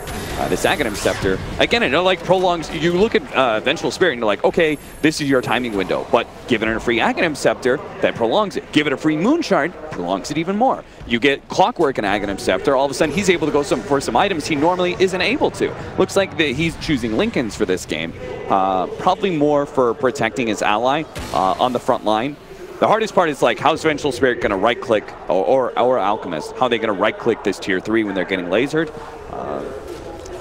this Aghanim Scepter, again, I know like prolongs, you look at Vengeful Spirit and you're like, okay, this is your timing window. But give it a free Aghanim Scepter, that prolongs it. Give it a free Moon Shard, prolongs it even more. You get Clockwork and Aghanim Scepter, all of a sudden he's able to go for some items he normally isn't able to. Looks like he's choosing Linken's for this game. Probably more for protecting his ally on the front line. The hardest part is like, how's Vengeful Spirit going to right-click, or Alchemist, how are they going to right-click this tier 3 when they're getting lasered?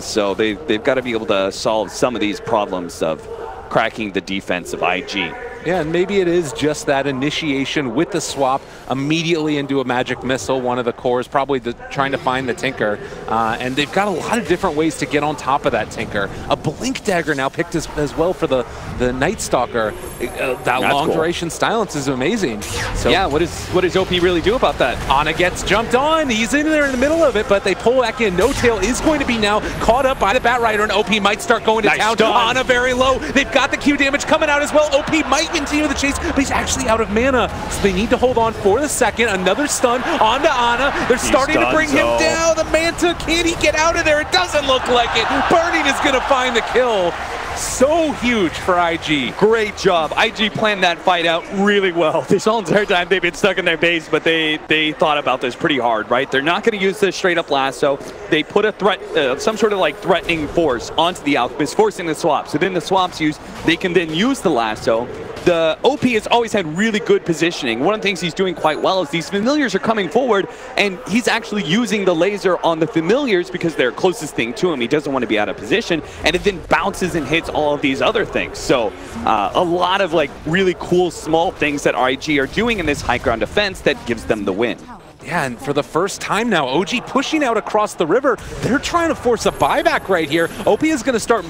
So they've got to be able to solve some of these problems of cracking the defense of IG. Yeah, and maybe it is just that initiation with the swap immediately into a magic missile, one of the cores, probably trying to find the Tinker. And they've got a lot of different ways to get on top of that Tinker. A Blink Dagger now picked as well for the Night Stalker. That long duration silence is amazing. So yeah, what does OP really do about that? Ana gets jumped on. He's in there in the middle of it, but they pull back in. No Tail is going to be now caught up by the Bat Rider, and OP might start going to town. Ana very low. They've got the Q damage coming out as well. OP might continue the chase, but he's actually out of mana, so they need to hold on for the second. Another stun onto Ana. They're starting to bring him down. The Manta, can he get out of there? It doesn't look like it. Burning is going to find the kill. So huge for IG. Great job. IG planned that fight out really well. This whole entire time they've been stuck in their base, but they thought about this pretty hard, right? They're not going to use this straight up lasso. They put a threat, some sort of like threatening force onto the Alchemist, forcing the swap. So then the swap's used, they can then use the lasso. The OP has always had really good positioning. One of the things he's doing quite well is these familiars are coming forward, and he's actually using the laser on the familiars because they're closest thing to him. He doesn't want to be out of position, and it then bounces and hits all of these other things. So a lot of like really cool small things that IG are doing in this high ground defense that gives them the win. Yeah, and for the first time now, OG pushing out across the river. They're trying to force a buyback right here. OP is going to start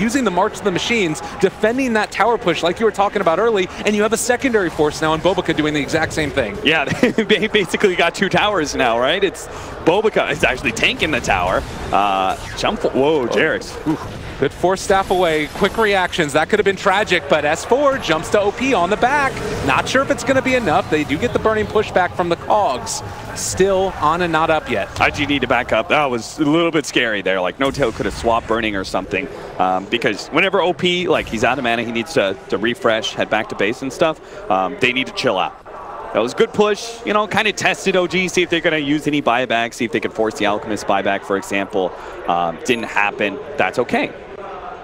using the March of the Machines, defending that tower push like you were talking about early, and you have a secondary force now, and Bobica doing the exact same thing. Yeah, they basically got 2 towers now, right? It's Bobica is actually tanking the tower. Whoa, Jarex. Good force staff away, quick reactions. That could have been tragic, but S4 jumps to OP on the back. Not sure if it's going to be enough. They do get the burning pushback from the Cogs. Still on and not up yet. IG need to back up. That was a little bit scary there. Like, No Tail could have swapped burning or something. Because whenever OP, like, he's out of mana, he needs to refresh, head back to base and stuff. They need to chill out. That was a good push, you know, kind of tested OG, see if they're going to use any buyback, see if they could force the Alchemist buyback, for example. Didn't happen. That's okay.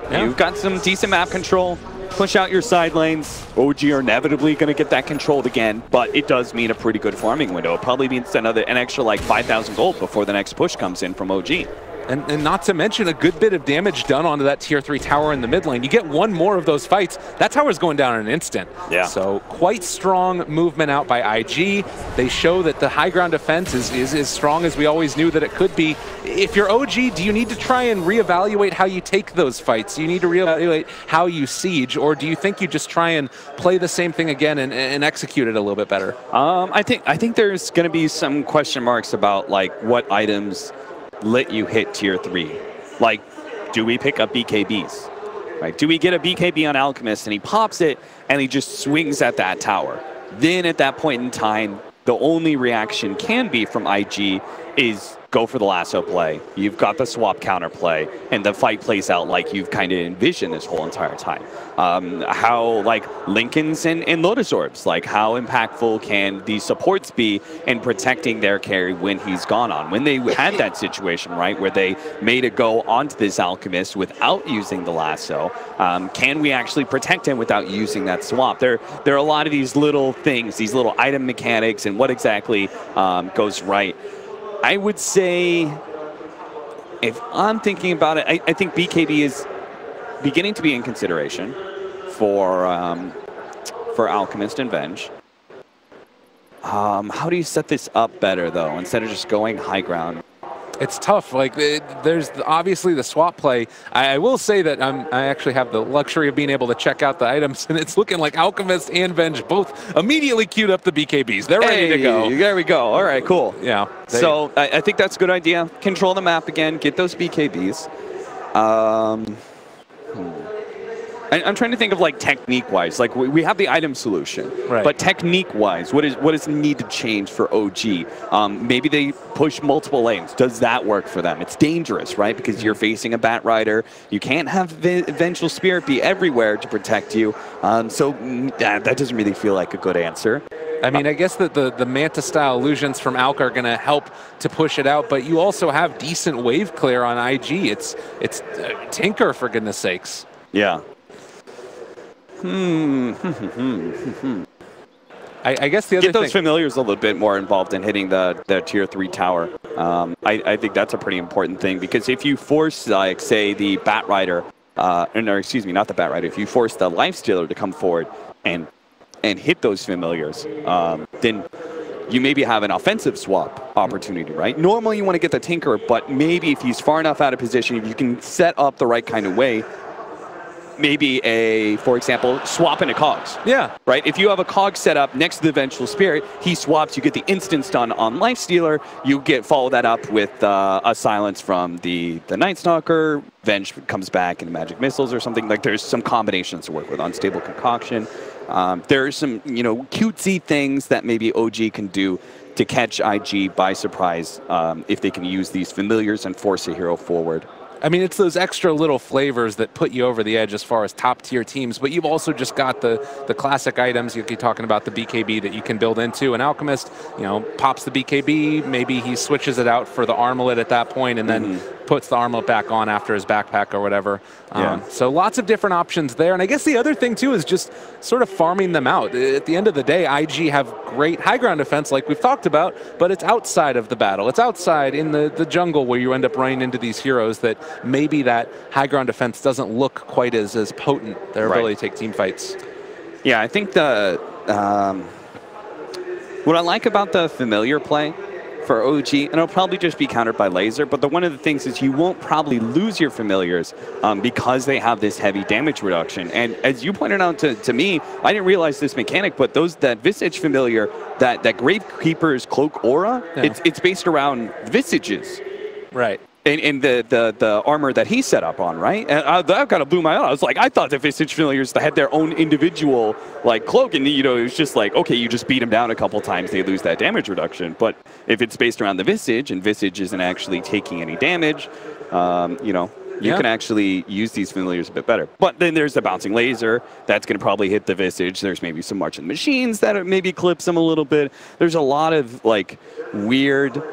Yeah. You've got some decent map control. Push out your side lanes. OG are inevitably going to get that controlled again, but it does mean a pretty good farming window. It probably means an extra like 5,000 gold before the next push comes in from OG. And not to mention a good bit of damage done onto that tier 3 tower in the mid lane. You get one more of those fights, that tower's going down in an instant. Yeah. So quite strong movement out by IG. They show that the high ground defense is as strong as we always knew that it could be. If you're OG, do you need to try and reevaluate how you take those fights? Do you need to reevaluate how you siege, or do you think you just try and play the same thing again and execute it a little bit better? I think there's going to be some question marks about like what items let you hit tier 3. Like, do we pick up BKBs? Right? Do we get a BKB on Alchemist and he pops it and he just swings at that tower? Then at that point in time, the only reaction can be from IG is go for the lasso play. You've got the swap counter play, and the fight plays out like you've kind of envisioned this whole entire time. How like Linken's and Lotus Orbs, like how impactful can these supports be in protecting their carry when he's gone on? When they had that situation, right, where they made a go onto this Alchemist without using the lasso, can we actually protect him without using that swap? There are a lot of these little things, these little item mechanics, and what exactly goes right. I would say, if I'm thinking about it, I think BKB is beginning to be in consideration for Alchemist and Venge. How do you set this up better, though, instead of just going high ground? It's tough. Like, there's obviously the swap play. I will say that I actually have the luxury of being able to check out the items, and it's looking like Alchemist and Venge both immediately queued up the BKBs. They're ready to go. There we go. All right, cool. Yeah. So I think that's a good idea. Control the map again. Get those BKBs. I'm trying to think of like technique-wise. Like we have the item solution, right. But technique-wise, what does need to change for OG? Maybe they push multiple lanes. Does that work for them? It's dangerous, right? Because you're facing a Bat Rider. You can't have Vengeful Spirit be everywhere to protect you. So that doesn't really feel like a good answer. I mean, I guess that the Manta-style illusions from Alk are going to help to push it out, but you also have decent wave clear on IG. It's Tinker, for goodness sakes. Yeah. I guess the other Get those familiars a little bit more involved in hitting the tier 3 tower. I think that's a pretty important thing, because if you force, like, say, the Bat Rider, or excuse me, not the Bat Rider, if you force the Lifestealer to come forward and hit those familiars, then you maybe have an offensive swap opportunity, right? Normally you want to get the Tinker, but maybe if he's far enough out of position, if you can set up the right kind of way, maybe for example, swap into Cogs. Yeah. Right? If you have a Cog set up next to the Vengeful Spirit, he swaps, you get the instant stun on Lifestealer, you follow that up with a silence from the Night Stalker, Venge comes back into Magic Missiles or something. Like, there's some combinations to work with. Unstable Concoction. There's some, cutesy things that maybe OG can do to catch IG by surprise if they can use these familiars and force a hero forward. I mean, it's those extra little flavors that put you over the edge as far as top-tier teams, but you've also just got the classic items. You're talking about the BKB that you can build into. An Alchemist, pops the BKB, maybe he switches it out for the Armlet at that point, and then puts the Armlet back on after his backpack or whatever. So lots of different options there. And I guess the other thing, too, is just sort of farming them out. At the end of the day, IG have great high ground defense, like we've talked about, but it's outside of the battle. It's outside in the jungle where you end up running into these heroes that maybe that high ground defense doesn't look quite as potent, their ability to take team fights. Yeah, I think what I like about the familiar play for OG, and it'll probably just be countered by laser, but one of the things is you won't probably lose your familiars because they have this heavy damage reduction. And as you pointed out to me, I didn't realize this mechanic, but that Visage familiar, that Gravekeeper's Cloak Aura, it's based around Visages. Right. And the armor that he set up on, right? And that kind of blew my mind. I was like, I thought the Visage familiars had their own individual cloak, and it was just like, okay, you just beat them down a couple times, they lose that damage reduction. But if it's based around the Visage, and Visage isn't actually taking any damage, you can actually use these familiars a bit better. But then there's the Bouncing Laser. That's going to probably hit the Visage. There's maybe some March of the Machines that maybe clips them a little bit. There's a lot of weird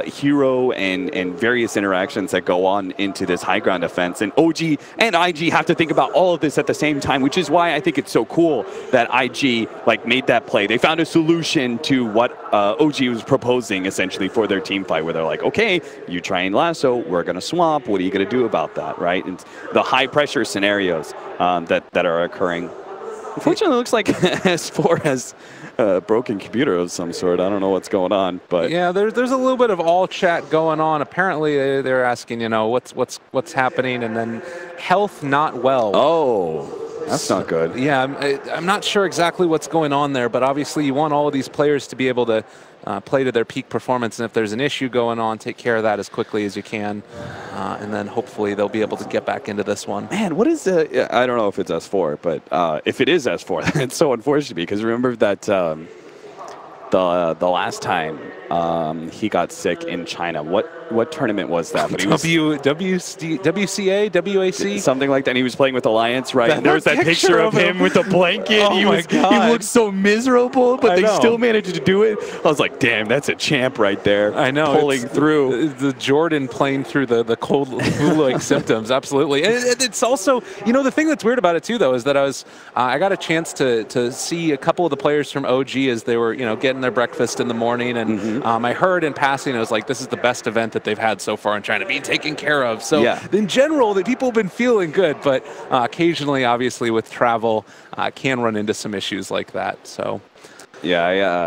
hero and various interactions that go on into this high ground defense. And OG and IG have to think about all of this at the same time, which is why I think it's so cool that IG made that play. They found a solution to what OG was proposing essentially for their team fight, where they're like, okay, you try and lasso, we're going to swap. What are you going to do about that, right? And the high pressure scenarios that are occurring. Unfortunately, it looks like S4 has a broken computer of some sort. I don't know what's going on, but yeah, there's a little bit of all chat going on. Apparently, they're asking, what's happening, and then health not well. Oh. That's not good. Yeah, I'm not sure exactly what's going on there, but obviously you want all of these players to be able to play to their peak performance, and if there's an issue going on, take care of that as quickly as you can, and then hopefully they'll be able to get back into this one. Man, what is I don't know if it's S4, but if it is S4, it's so unfortunate, because remember that the last time he got sick in China, what tournament was that? But he was WCA, WAC? Something like that. And he was playing with Alliance, right? And there was that picture of him with the blanket. Oh he looked so miserable, but they still managed to do it. I was like, damn, that's a champ right there. I know. Pulling through. The Jordan playing through the cold flu-like symptoms, absolutely. And it's also, the thing that's weird about it too, though, is that I got a chance to see a couple of the players from OG as they were, getting their breakfast in the morning, and I heard in passing, I was like, this is the best event that they've had so far in China, being taken care of. So in general, the people have been feeling good, but occasionally, obviously, with travel, can run into some issues like that. So yeah,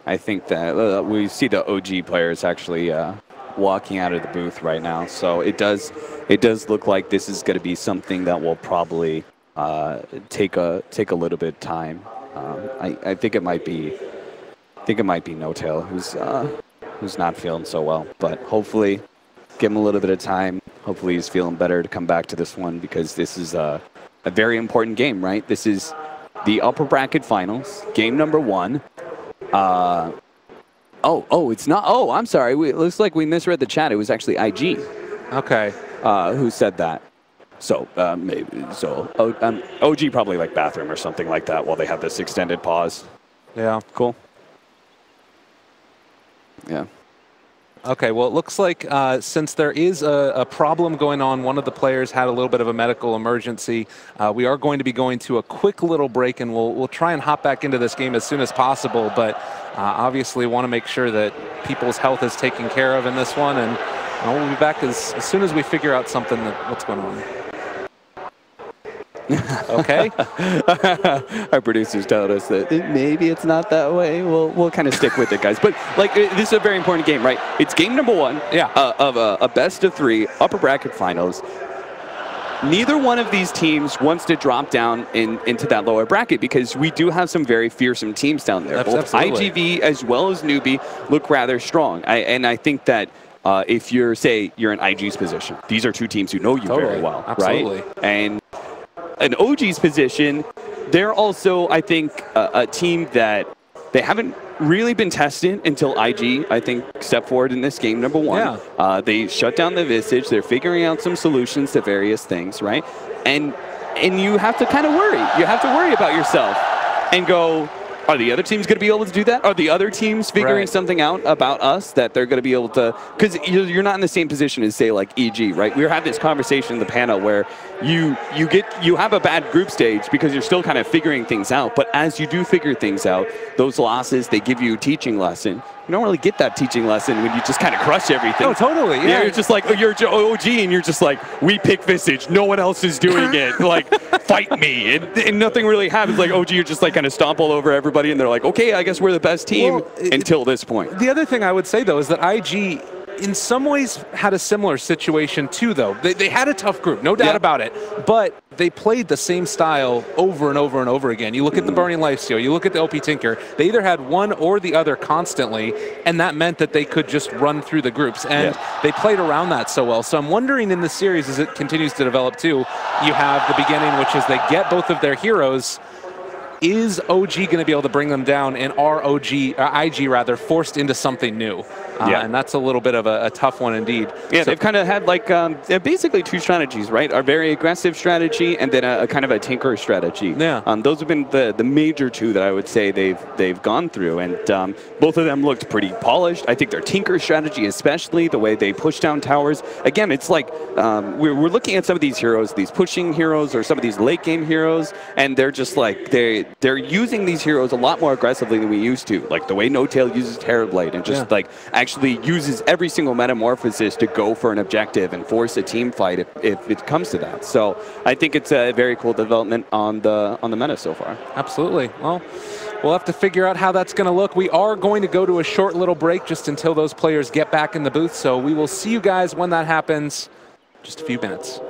I think that we see the OG players actually walking out of the booth right now. So it does look like this is going to be something that will probably take a little bit of time. I think it might be No-Tail who's not feeling so well, but hopefully give him a little bit of time. Hopefully he's feeling better to come back to this one, because this is a very important game, right? This is the upper bracket finals, game number 1. It's not. Oh, I'm sorry. It looks like we misread the chat. It was actually IG. Okay. Who said that? So maybe OG probably like bathroom or something like that while they have this extended pause. Yeah. Cool. Yeah. Okay, well, it looks like since there is a problem going on, one of the players had a little bit of a medical emergency. We are going to be going to a quick little break, and we'll try and hop back into this game as soon as possible. But obviously, want to make sure that people's health is taken care of in this one, and we'll be back as soon as we figure out something what's going on. Okay. Our producers told us that maybe it's not that way. We'll kind of stick with it, guys. But like, this is a very important game, right? It's game number 1 of a best of 3 upper bracket finals. Neither one of these teams wants to drop down into that lower bracket because we do have some very fearsome teams down there. Both IGV as well as Newbie look rather strong. And I think that if you're, say, you're in IG's position, these are 2 teams who know you very well, right? And in OG's position, they're also, I think, a team that they haven't really been tested until IG, I think, stepped forward in this game, number 1. Yeah. They shut down the Visage. They're figuring out some solutions to various things, right? And you have to kind of worry. You have to worry about yourself and go, are the other teams going to be able to do that? Are the other teams figuring something out about us that they're going to be able to? Because you're not in the same position as, say, like EG, right? We were having this conversation in the panel where you have a bad group stage because you're still kind of figuring things out. But as you do figure things out, those losses, they give you a teaching lesson. You don't really get that teaching lesson when you just kind of crush everything. Oh, totally. Yeah. You're just like, you're OG, and you're just like, we pick Visage. No one else is doing it. Like, fight me. And nothing really happens. Like, OG, you're just like kind of stomp all over everybody, and they're like, okay, I guess we're the best team until this point. The other thing I would say, though, is that IG, in some ways, had a similar situation, too, though. They had a tough group, no doubt about it. But they played the same style over and over and over again. You look at the Burning Lifesteal, you look at the OP Tinker, they either had one or the other constantly, and that meant that they could just run through the groups. And they played around that so well. So I'm wondering in the series, as it continues to develop, too, you have the beginning, which is they get both of their heroes. Is OG going to be able to bring them down, and are IG rather forced into something new? And that's a little bit of a tough one indeed. Yeah, so they've kind of had like basically 2 strategies, right? A very aggressive strategy and then a kind of a tinker strategy. Yeah. Those have been the major 2 that I would say they've gone through, and both of them looked pretty polished. I think their tinker strategy, especially the way they push down towers. Again, it's like we're looking at some of these heroes, these pushing heroes, or some of these late game heroes, and they're just like they're using these heroes a lot more aggressively than we used to. Like the way No-Tail uses Terrorblade and just like actually uses every single metamorphosis to go for an objective and force a team fight if it comes to that. So I think it's a very cool development on the meta so far. Absolutely. Well, we'll have to figure out how that's going to look. We are going to go to a short little break just until those players get back in the booth. So we will see you guys when that happens. Just a few minutes.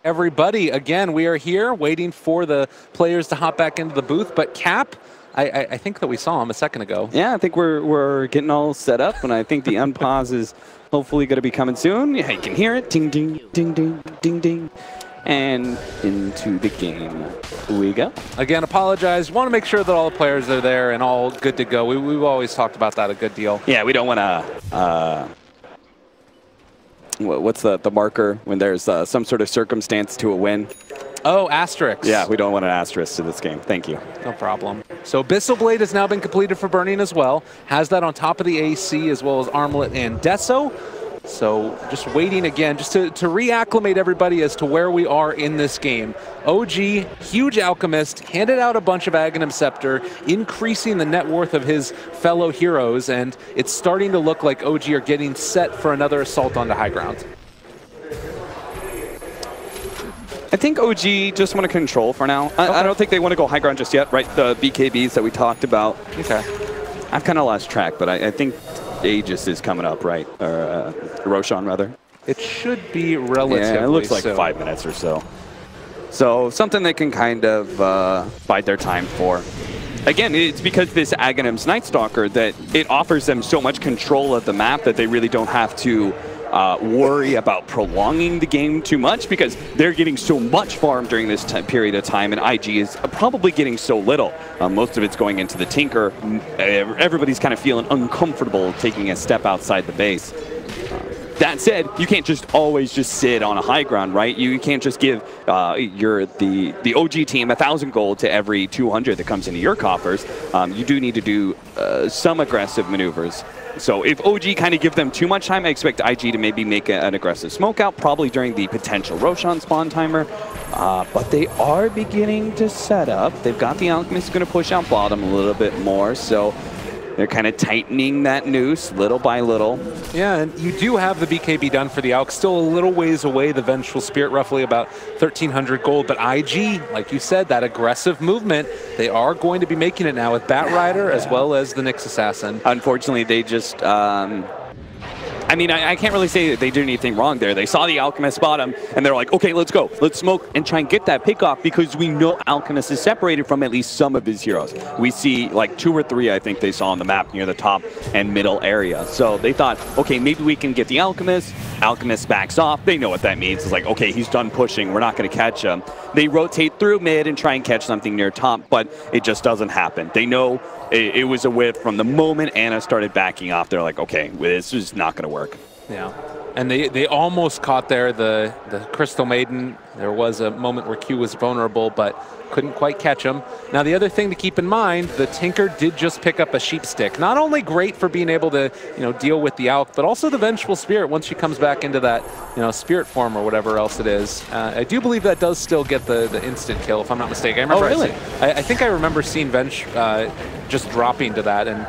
Everybody, again, we are here waiting for the players to hop back into the booth, but Cap, I think that we saw him a second ago. Yeah, I think we're getting all set up, and I think the unpause is hopefully going to be coming soon. Yeah, you can hear it. Ding, ding, ding, ding, ding, ding. And into the game we go. Again, apologize. Want to make sure that all the players are there and all good to go. We've always talked about that a good deal. Yeah, we don't want to... what's the marker when there's some sort of circumstance to a win? Oh, asterisk. Yeah, we don't want an asterisk to this game. Thank you. No problem. So Abyssal Blade has now been completed for Burning as well. Has that on top of the AC as well as Armlet and Deso. So just waiting again, just to reacclimate everybody as to where we are in this game. OG, huge Alchemist, handed out a bunch of Aghanim Scepter, increasing the net worth of his fellow heroes, and it's starting to look like OG are getting set for another assault onto high ground. I think OG just want to control for now. I don't think they want to go high ground just yet, right? The BKBs that we talked about. Okay. I've kind of lost track, but I think Aegis is coming up, right? Or Roshan, rather. It should be relatively Yeah, it looks like so. 5 minutes or so. So something they can kind of bide their time for. Again, it's because this Aghanim's Night Stalker that it offers them so much control of the map that they really don't have to worry about prolonging the game too much, because they're getting so much farm during this period of time, and IG is probably getting so little. Most of it's going into the Tinker. Everybody's kind of feeling uncomfortable taking a step outside the base. That said, you can't just always just sit on a high ground, right? You can't just give the OG team 1,000 gold to every 200 that comes into your coffers. You do need to do some aggressive maneuvers. So if OG kind of give them too much time, I expect IG to maybe make an aggressive smoke out, probably during the potential Roshan spawn timer. But they are beginning to set up. They've got the Alchemist going to push out bottom a little bit more, so they're kind of tightening that noose little by little. Yeah, and you do have the BKB done for the Alk, still a little ways away, the Vengeful Spirit, roughly about 1,300 gold. But IG, like you said, that aggressive movement, they are going to be making it now with Bat Rider as well as the Nyx Assassin. Unfortunately, they just... I mean, I can't really say that they did anything wrong there. They saw the Alchemist bottom, and they're like, okay, let's go. Let's smoke and try and get that pick off, because we know Alchemist is separated from at least some of his heroes. We see like 2 or 3, I think they saw on the map near the top and middle area. So they thought, okay, maybe we can get the Alchemist. Alchemist backs off. They know what that means. It's like, okay, he's done pushing. We're not going to catch him. They rotate through mid and try and catch something near top, but it just doesn't happen. They know it was a whiff from the moment Anna started backing off. They're like, okay, this is not going to work. Yeah, and they almost caught there the Crystal Maiden. There was a moment where Q was vulnerable, but couldn't quite catch him. Now, the other thing to keep in mind, the Tinker did just pick up a Sheep Stick. Not only great for being able to, deal with the Alk, but also the Vengeful Spirit once she comes back into that, spirit form or whatever else it is. I do believe that does still get the instant kill, if I'm not mistaken. I remember really? I think I remember seeing Venge just dropping to that, and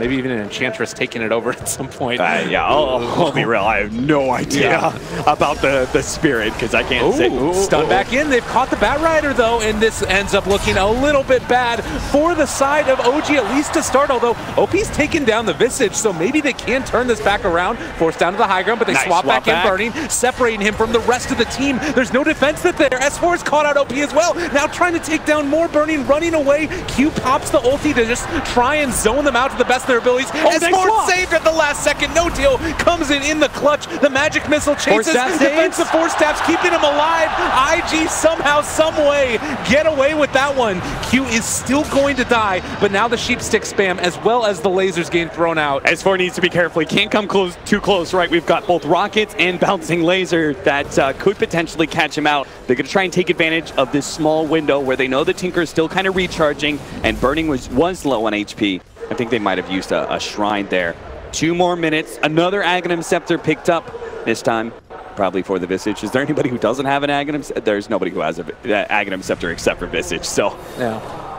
maybe even an Enchantress taking it over at some point. Yeah, I'll be real. I have no idea about the Spirit, because I can't say. Stun back in. They've caught the Bat Rider, though, and this ends up looking a little bit bad for the side of OG, at least to start, although OP's taken down the Visage, so maybe they can turn this back around, force down to the high ground, but they swap back in Burning, separating him from the rest of the team. There's no defense there. S4 has caught out OP as well. Now trying to take down more Burning, running away. Q pops the ulti to just try and zone them out to the best of their abilities. S4 saved at the last second. No deal. Comes in the clutch. The magic missile chases. Defensive force stabs, keeping him alive. IG somehow, some way, get away with that one. Q is still going to die, but now the Sheep Stick spam as well as the lasers getting thrown out. S4 needs to be careful. He can't come too close, right? We've got both rockets and bouncing laser that could potentially catch him out. They're going to try and take advantage of this small window where they know the Tinker is still kind of recharging, and Burning was low on HP. I think they might have used a shrine there. 2 more minutes. Another Aghanim Scepter picked up, this time probably for the Visage. Is there anybody who doesn't have an Aghanim? There's nobody who has an Aghanim Scepter except for Visage. So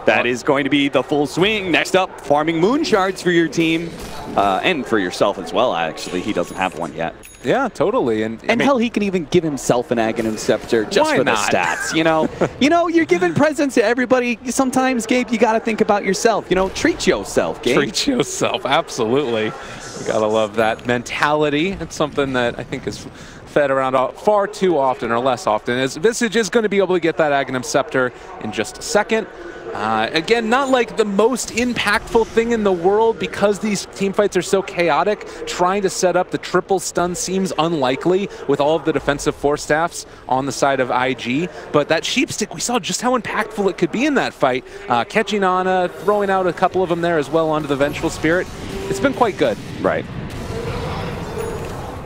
that is going to be the full swing. Next up, farming Moon Shards for your team. and for yourself as well, actually. He doesn't have one yet. Yeah, totally. And hell, he can even give himself an Aghanim Scepter just Why for not? the stats, you know? You're giving presents to everybody. Sometimes, Gabe, you got to think about yourself. Treat yourself, Gabe. Treat yourself, absolutely. You got to love that mentality. It's something that I think is fed around far too often, or less often. As Visage is going to be able to get that Aghanim Scepter in just a second. Again, not like the most impactful thing in the world because these team fights are so chaotic. Trying to set up the triple stun seems unlikely with all of the defensive force staffs on the side of IG. But that Sheepstick, we saw just how impactful it could be in that fight. Catching Ana, throwing out a couple of them there as well onto the Vengeful Spirit. It's been quite good. Right.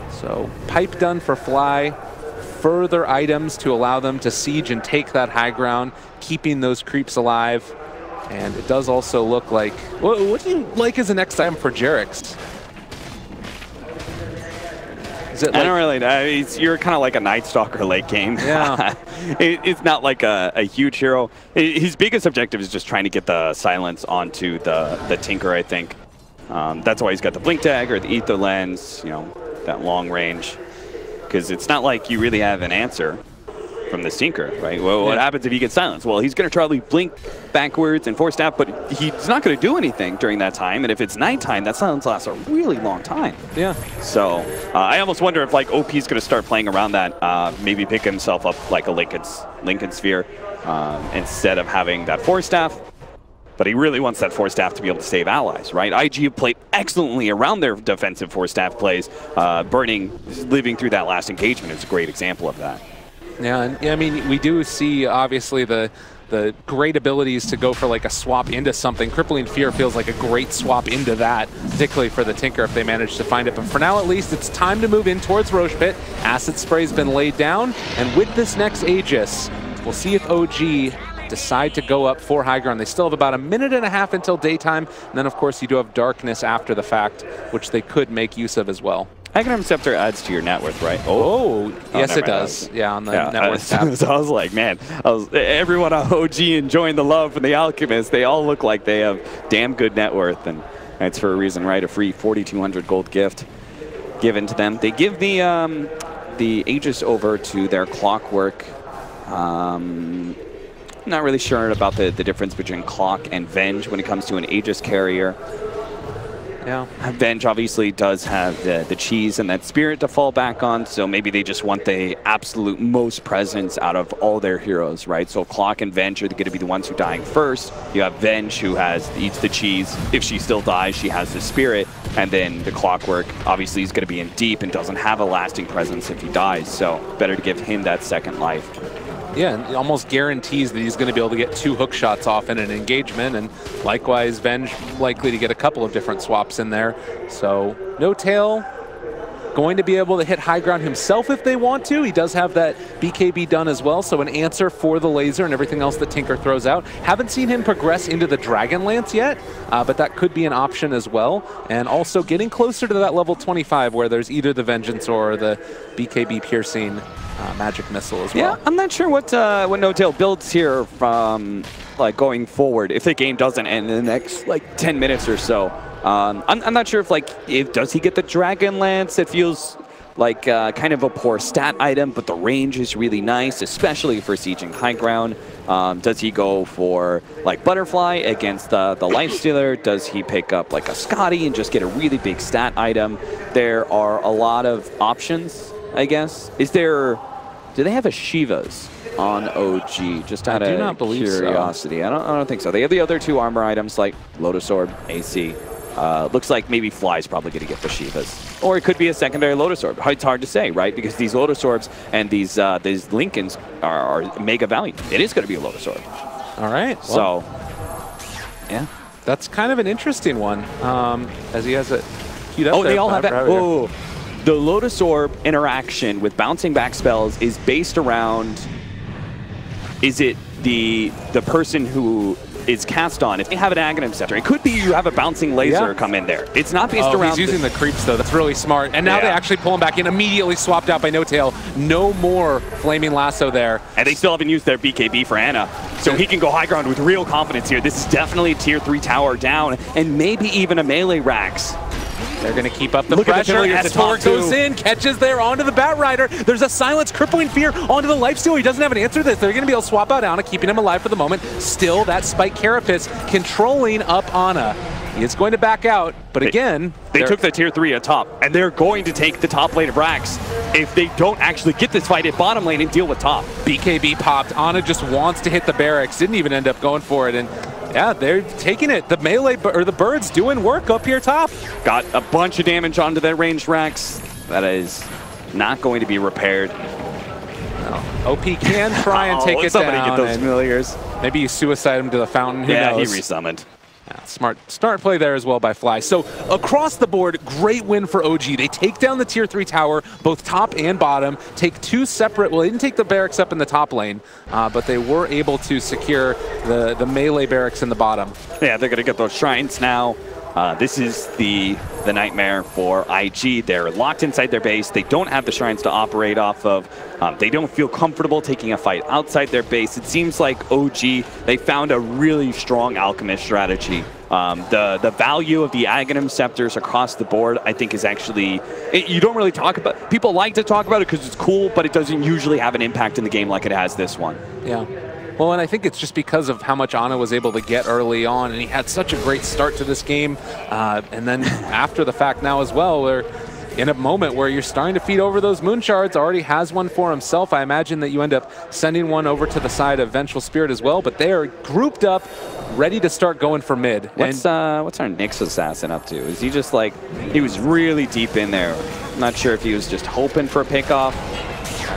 So, pipe done for Fly. Further items to allow them to siege and take that high ground, keeping those creeps alive. And it does also look like... What do you like as the next item for Jerix? Is it like, I don't really know. You're kind of like a Night Stalker late game. Yeah. It's not like a huge hero. His biggest objective is just trying to get the silence onto the Tinker, I think. That's why he's got the Blink Dagger, the Ether Lens, that long range. Because it's not like you really have an answer from this Tinker, right? Well, what happens if he gets silenced? Well, he's going to try to blink backwards and force staff, but he's not going to do anything during that time. And if it's nighttime, that silence lasts a really long time. Yeah. So I almost wonder if OP is going to start playing around that, maybe pick himself up like a Lincoln Sphere instead of having that force staff. But he really wants that force staff to be able to save allies, right? IG have played excellently around their defensive force staff plays. Burning, living through that last engagement is a great example of that. Yeah, and I mean, we do see, obviously, the great abilities to go for like a swap into something. Crippling Fear feels like a great swap into that, particularly for the Tinker if they manage to find it. But for now, at least, it's time to move in towards Roche Pit. Acid Spray's been laid down, and with this next Aegis, we'll see if OG decide to go up for high ground. They still have about a minute and a half until daytime, and then of course you do have darkness after the fact, which they could make use of as well. Aghanim Scepter adds to your net worth, right? Yes, it does. Yeah, on the net worth tab. So I was like, man, everyone on OG enjoying the love from the Alchemist. They all look like they have damn good net worth, and it's for a reason, right? A free 4,200 gold gift given to them. They give the Aegis over to their Clockwork. Not really sure about the difference between Clock and Venge when it comes to an Aegis carrier. Yeah. Venge obviously does have the cheese and that spirit to fall back on, so maybe they just want the absolute most presence out of all their heroes, right? So Clock and Venge are going to be the ones who dying first. You have Venge who eats the cheese. If she still dies, she has the spirit. And then the Clockwork obviously is going to be in deep and doesn't have a lasting presence if he dies, so better to give him that second life. Yeah, and it almost guarantees that he's going to be able to get 2 hook shots off in an engagement, and likewise, Venge likely to get a couple of different swaps in there. So, No Tail going to be able to hit high ground himself if they want to. He does have that BKB done as well, so an answer for the laser and everything else that Tinker throws out. Haven't seen him progress into the Dragon Lance yet, but that could be an option as well. And also getting closer to that level 25 where there's either the Vengeance or the BKB piercing magic missile as well. Yeah, I'm not sure what No Tail builds here from going forward if the game doesn't end in the next 10 minutes or so. I'm not sure if does he get the Dragon Lance? It feels like kind of a poor stat item, but the range is really nice, especially for sieging high ground. Does he go for Butterfly against the Lifestealer? Does he pick up a Scotty and just get a really big stat item? There are a lot of options, I guess. Do they have a Shivas on OG? Just out of curiosity. I don't think so. They have the other 2 armor items like Lotus Orb, AC. Looks like maybe Fly's probably going to get the Shivas. Or it could be a secondary Lotus Orb. It's hard to say, right? Because these Lotus Orbs and these Lincolns are mega value. It is going to be a Lotus Orb. All right. Well, so, yeah. That's kind of an interesting one, as he has it queued up. Oh, they all have that. Oh, the Lotus Orb interaction with bouncing back spells is based around, is it the person who is cast on? If they have an Aghanim Scepter, it could be you have a bouncing laser come in there. It's not based around... He's using the creeps, though. That's really smart. And now they actually pull him back in, immediately swapped out by No Tail. No more Flaming Lasso there. And they still haven't used their BKB for Ana. So he can go high ground with real confidence here. This is definitely a tier 3 tower down, and maybe even a melee Rax. They're going to keep up the Look at the pressure. penalty at the top, S4 goes too. in, catches there onto the Bat Rider. There's a silence, crippling fear onto the lifesteal. He doesn't have an answer to this. They're going to be able to swap out Ana, keeping him alive for the moment. Still, that Spike Carapace controlling up Ana. He is going to back out, but again... They took the tier 3 at top, and they're going to take the top lane of Rax if they don't actually get this fight at bottom lane and deal with top. BKB popped. Ana just wants to hit the barracks. Didn't even end up going for it, and yeah, they're taking it. The melee, or the birds doing work up here top. Got a bunch of damage onto that ranged Rax. That is not going to be repaired. OP can try and take it somebody down. Get those familiars. Maybe you suicide him to the fountain. Who Yeah, knows? he resummoned. Yeah, smart play there as well by Fly. So across the board, great win for OG. They take down the tier 3 tower, both top and bottom, take two separate, well, they didn't take the barracks up in the top lane, but they were able to secure the melee barracks in the bottom. Yeah, they're going to get those shrines now. This is the nightmare for IG. They're locked inside their base. They don't have the shrines to operate off of. They don't feel comfortable taking a fight outside their base. It seems like OG, they found a really strong alchemist strategy. The value of the Aghanim scepters across the board, I think, is actually, you don't really talk about, people like to talk about it because it's cool, but it doesn't usually have an impact in the game like it has this one. Yeah. Well, and I think it's just because of how much Ana was able to get early on, and he had such a great start to this game. And then after the fact now as well, we're in a moment where you're starting to feed over those moon shards. Already has one for himself. I imagine that you end up sending one over to the side of Vengeful Spirit as well, but they are grouped up, ready to start going for mid. What's our Nyx assassin up to? Is he just like, he was really deep in there. I'm not sure if he was just hoping for a pickoff.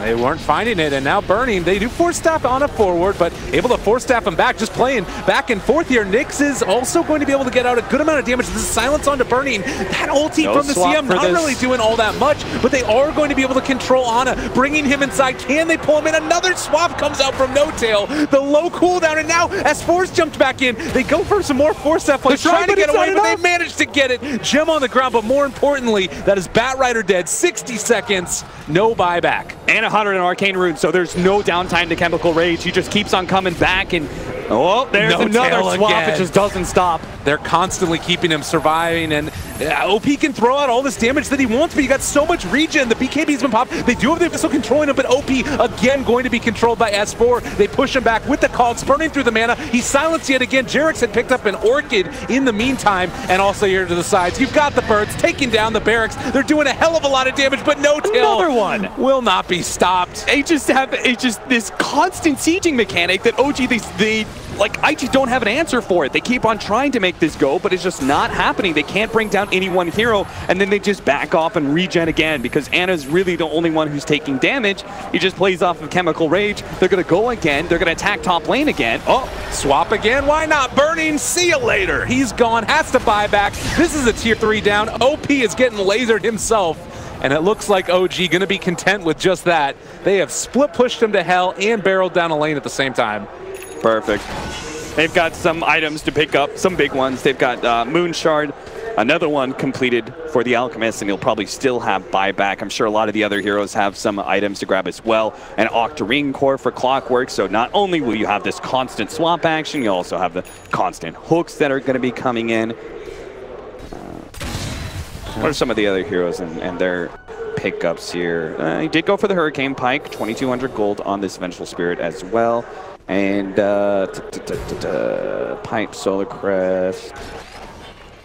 They weren't finding it, and now Burning. They do force staff Ana forward, but able to force staff him back, just playing back and forth here. Nyx is also going to be able to get out a good amount of damage. This is silence onto Burning. That ulti from the CM not really doing all that much, but they are going to be able to control Ana, bringing him inside. Can they pull him in? Another swap comes out from No Tail. The low cooldown, and now S4's jumped back in. They go for some more force staff plays, trying to get away, but they managed to get it. Gem on the ground, but more importantly, that is Bat Rider dead. 60 seconds, no buyback. And 100 in Arcane Rune, so there's no downtime to Chemical Rage. He just keeps on coming back, and oh, there's another swap. It just doesn't stop. They're constantly keeping him surviving, and OP can throw out all this damage that he wants, but you got so much regen. The BKB's been popped. They do have the still controlling him, but OP again going to be controlled by S4. They push him back with the cogs, burning through the mana. He's silenced yet again. Jerix had picked up an Orchid in the meantime, and also here to the sides. You've got the birds taking down the barracks. They're doing a hell of a lot of damage, but No Tail Another one will not be stopped. They just have this constant sieging mechanic that OG they like IG don't have an answer for it. They keep on trying to make this go, but it's just not happening. They can't bring down any one hero, and then they just back off and regen again because Ana's really the only one who's taking damage. He just plays off of Chemical Rage. They're going to go again. They're going to attack top lane again. Oh, swap again. Why not? Burning. See you later. He's gone. Has to buy back. This is a tier 3 down. OP is getting lasered himself. And it looks like OG going to be content with just that. They have split pushed him to hell and barreled down a lane at the same time. Perfect. They've got some items to pick up, some big ones. They've got Moon Shard, another one completed for the Alchemist, and he'll probably still have buyback. I'm sure a lot of the other heroes have some items to grab as well. An Octarine Core for Clockwork, so not only will you have this constant swap action, you also have the constant hooks that are going to be coming in. What are some of the other heroes and their pickups here? He did go for the Hurricane Pike, 2,200 gold on this Vengeful Spirit as well. And Pipe, Solar Crest.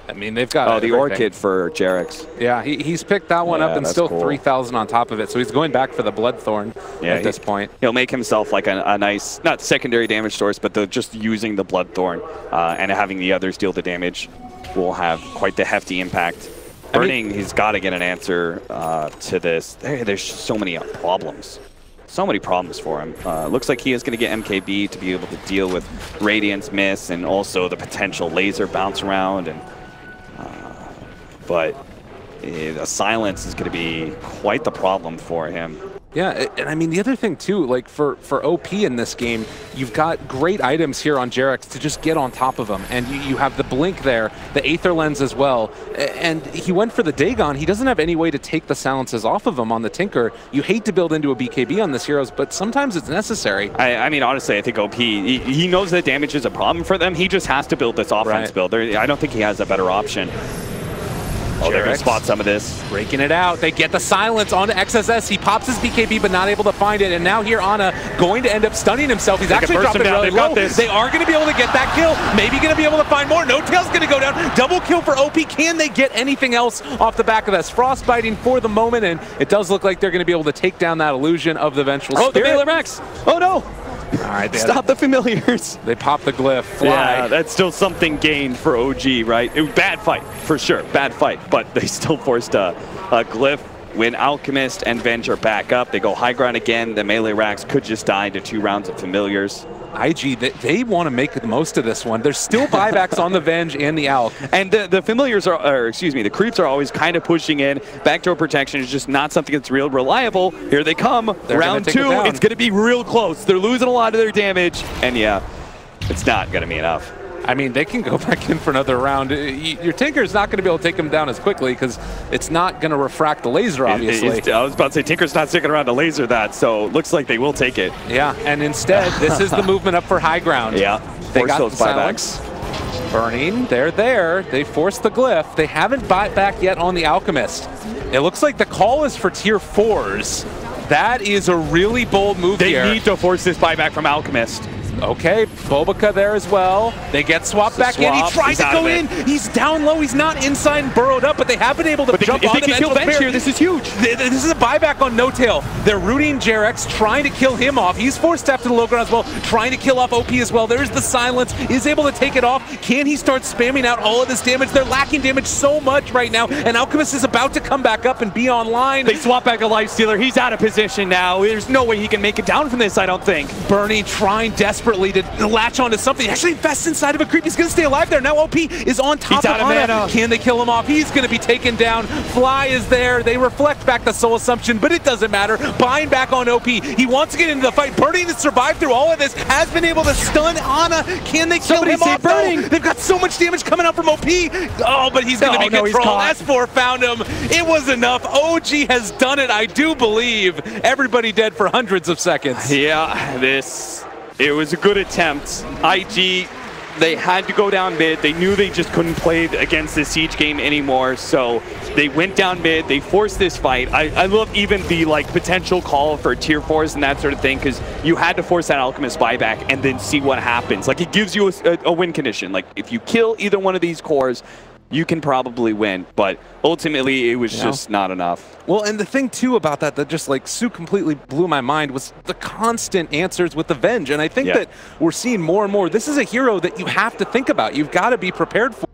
I mean, they've got the Orchid for Jerix. Yeah, he's picked that one up and still cool. 3,000 on top of it. So he's going back for the Bloodthorn at this point. He'll make himself like a nice, not secondary damage source, but just using the Bloodthorn and having the others deal the damage will have quite the hefty impact. Burning, he's got to get an answer to this. There's so many problems. So many problems for him. Looks like he is going to get MKB to be able to deal with Radiance Miss and also the potential laser bounce around. And but the silence is going to be quite the problem for him. Yeah, and I mean, the other thing too, like for OP in this game, you've got great items here on Jerix to just get on top of him. And you have the Blink there, the Aether Lens as well. And he went for the Dagon. He doesn't have any way to take the silences off of him on the Tinker. You hate to build into a BKB on this heroes, but sometimes it's necessary. I mean, honestly, I think OP, he knows that damage is a problem for them. He just has to build this offense build. I don't think he has a better option. Oh, they're going to spot some of this. Breaking it out. They get the silence on XSS. He pops his BKB, but not able to find it. And now here, Ana going to end up stunning himself. He's actually dropping really low. They are going to be able to get that kill. Maybe going to be able to find more. No Tail's going to go down. Double kill for OP. Can they get anything else off the back of this? Frostbiting for the moment, and it does look like they're going to be able to take down that illusion of the Vengeful Spirit. The Melee Max. Oh, no. All right, stop the familiars. They pop the glyph. Fly. Yeah, that's still something gained for OG, right? Bad fight, for sure. Bad fight, but they still forced a glyph. When Alchemist and Venge are back up, they go high ground again. The melee racks could just die into 2 rounds of familiars. IG, they want to make the most of this one. There's still buybacks on the Venge and the Alch. And the familiars or excuse me, the creeps are always kind of pushing in. Backdoor protection is just not something that's real reliable. Here they come. Round 2, it's going to be real close. They're losing a lot of their damage. And yeah, it's not going to be enough. I mean, they can go back in for another round. Your Tinker's not going to be able to take him down as quickly because it's not going to refract the laser, obviously. I was about to say, Tinker's not sticking around to laser that, so looks like they will take it. Yeah, and instead, this is the movement up for high ground. Yeah, they got those buybacks. Burning, they're there. They forced the glyph. They haven't bought back yet on the Alchemist. It looks like the call is for tier 4s. That is a really bold move here. They need to force this buyback from Alchemist. Okay, Bobica there as well. They get swapped back in. He tries to go in. He's down low. He's not inside and burrowed up, but they have been able to jump on the kill Venge here, this is huge. This is a buyback on No Tail. They're rooting Jarex, trying to kill him off. He's forced after the low ground as well, trying to kill off OP as well. There's the silence. Is able to take it off. Can he start spamming out all of this damage? They're lacking damage so much right now, and Alchemist is about to come back up and be online. They swap back a Lifestealer. He's out of position now. There's no way he can make it down from this, I don't think. Bernie trying desperately to latch onto something. Actually invests inside of a creep. He's going to stay alive there. Now OP is on top of Ana. Can they kill him off? He's going to be taken down. Fly is there. They reflect back the Soul Assumption, but it doesn't matter. Buying back on OP. He wants to get into the fight. Bernie to survive through all of this has been able to stun Ana. Can they kill him off? They've got so much damage coming out from OP. Oh, but he's going to be controlled. S4 found him. It was enough. OG has done it, I do believe. Everybody dead for hundreds of seconds. Yeah, it was a good attempt. IG, they had to go down mid. They knew they just couldn't play against the Siege game anymore, so they went down mid. They forced this fight. I love even the potential call for tier 4s and that sort of thing, because you had to force that Alchemist buyback and then see what happens. Like, it gives you a win condition. Like, if you kill either one of these cores, you can probably win, but ultimately it was just not enough. Well, and the thing too about that just so completely blew my mind was the constant answers with the Venge, and I think that we're seeing more and more. This is a hero that you have to think about. You've got to be prepared for.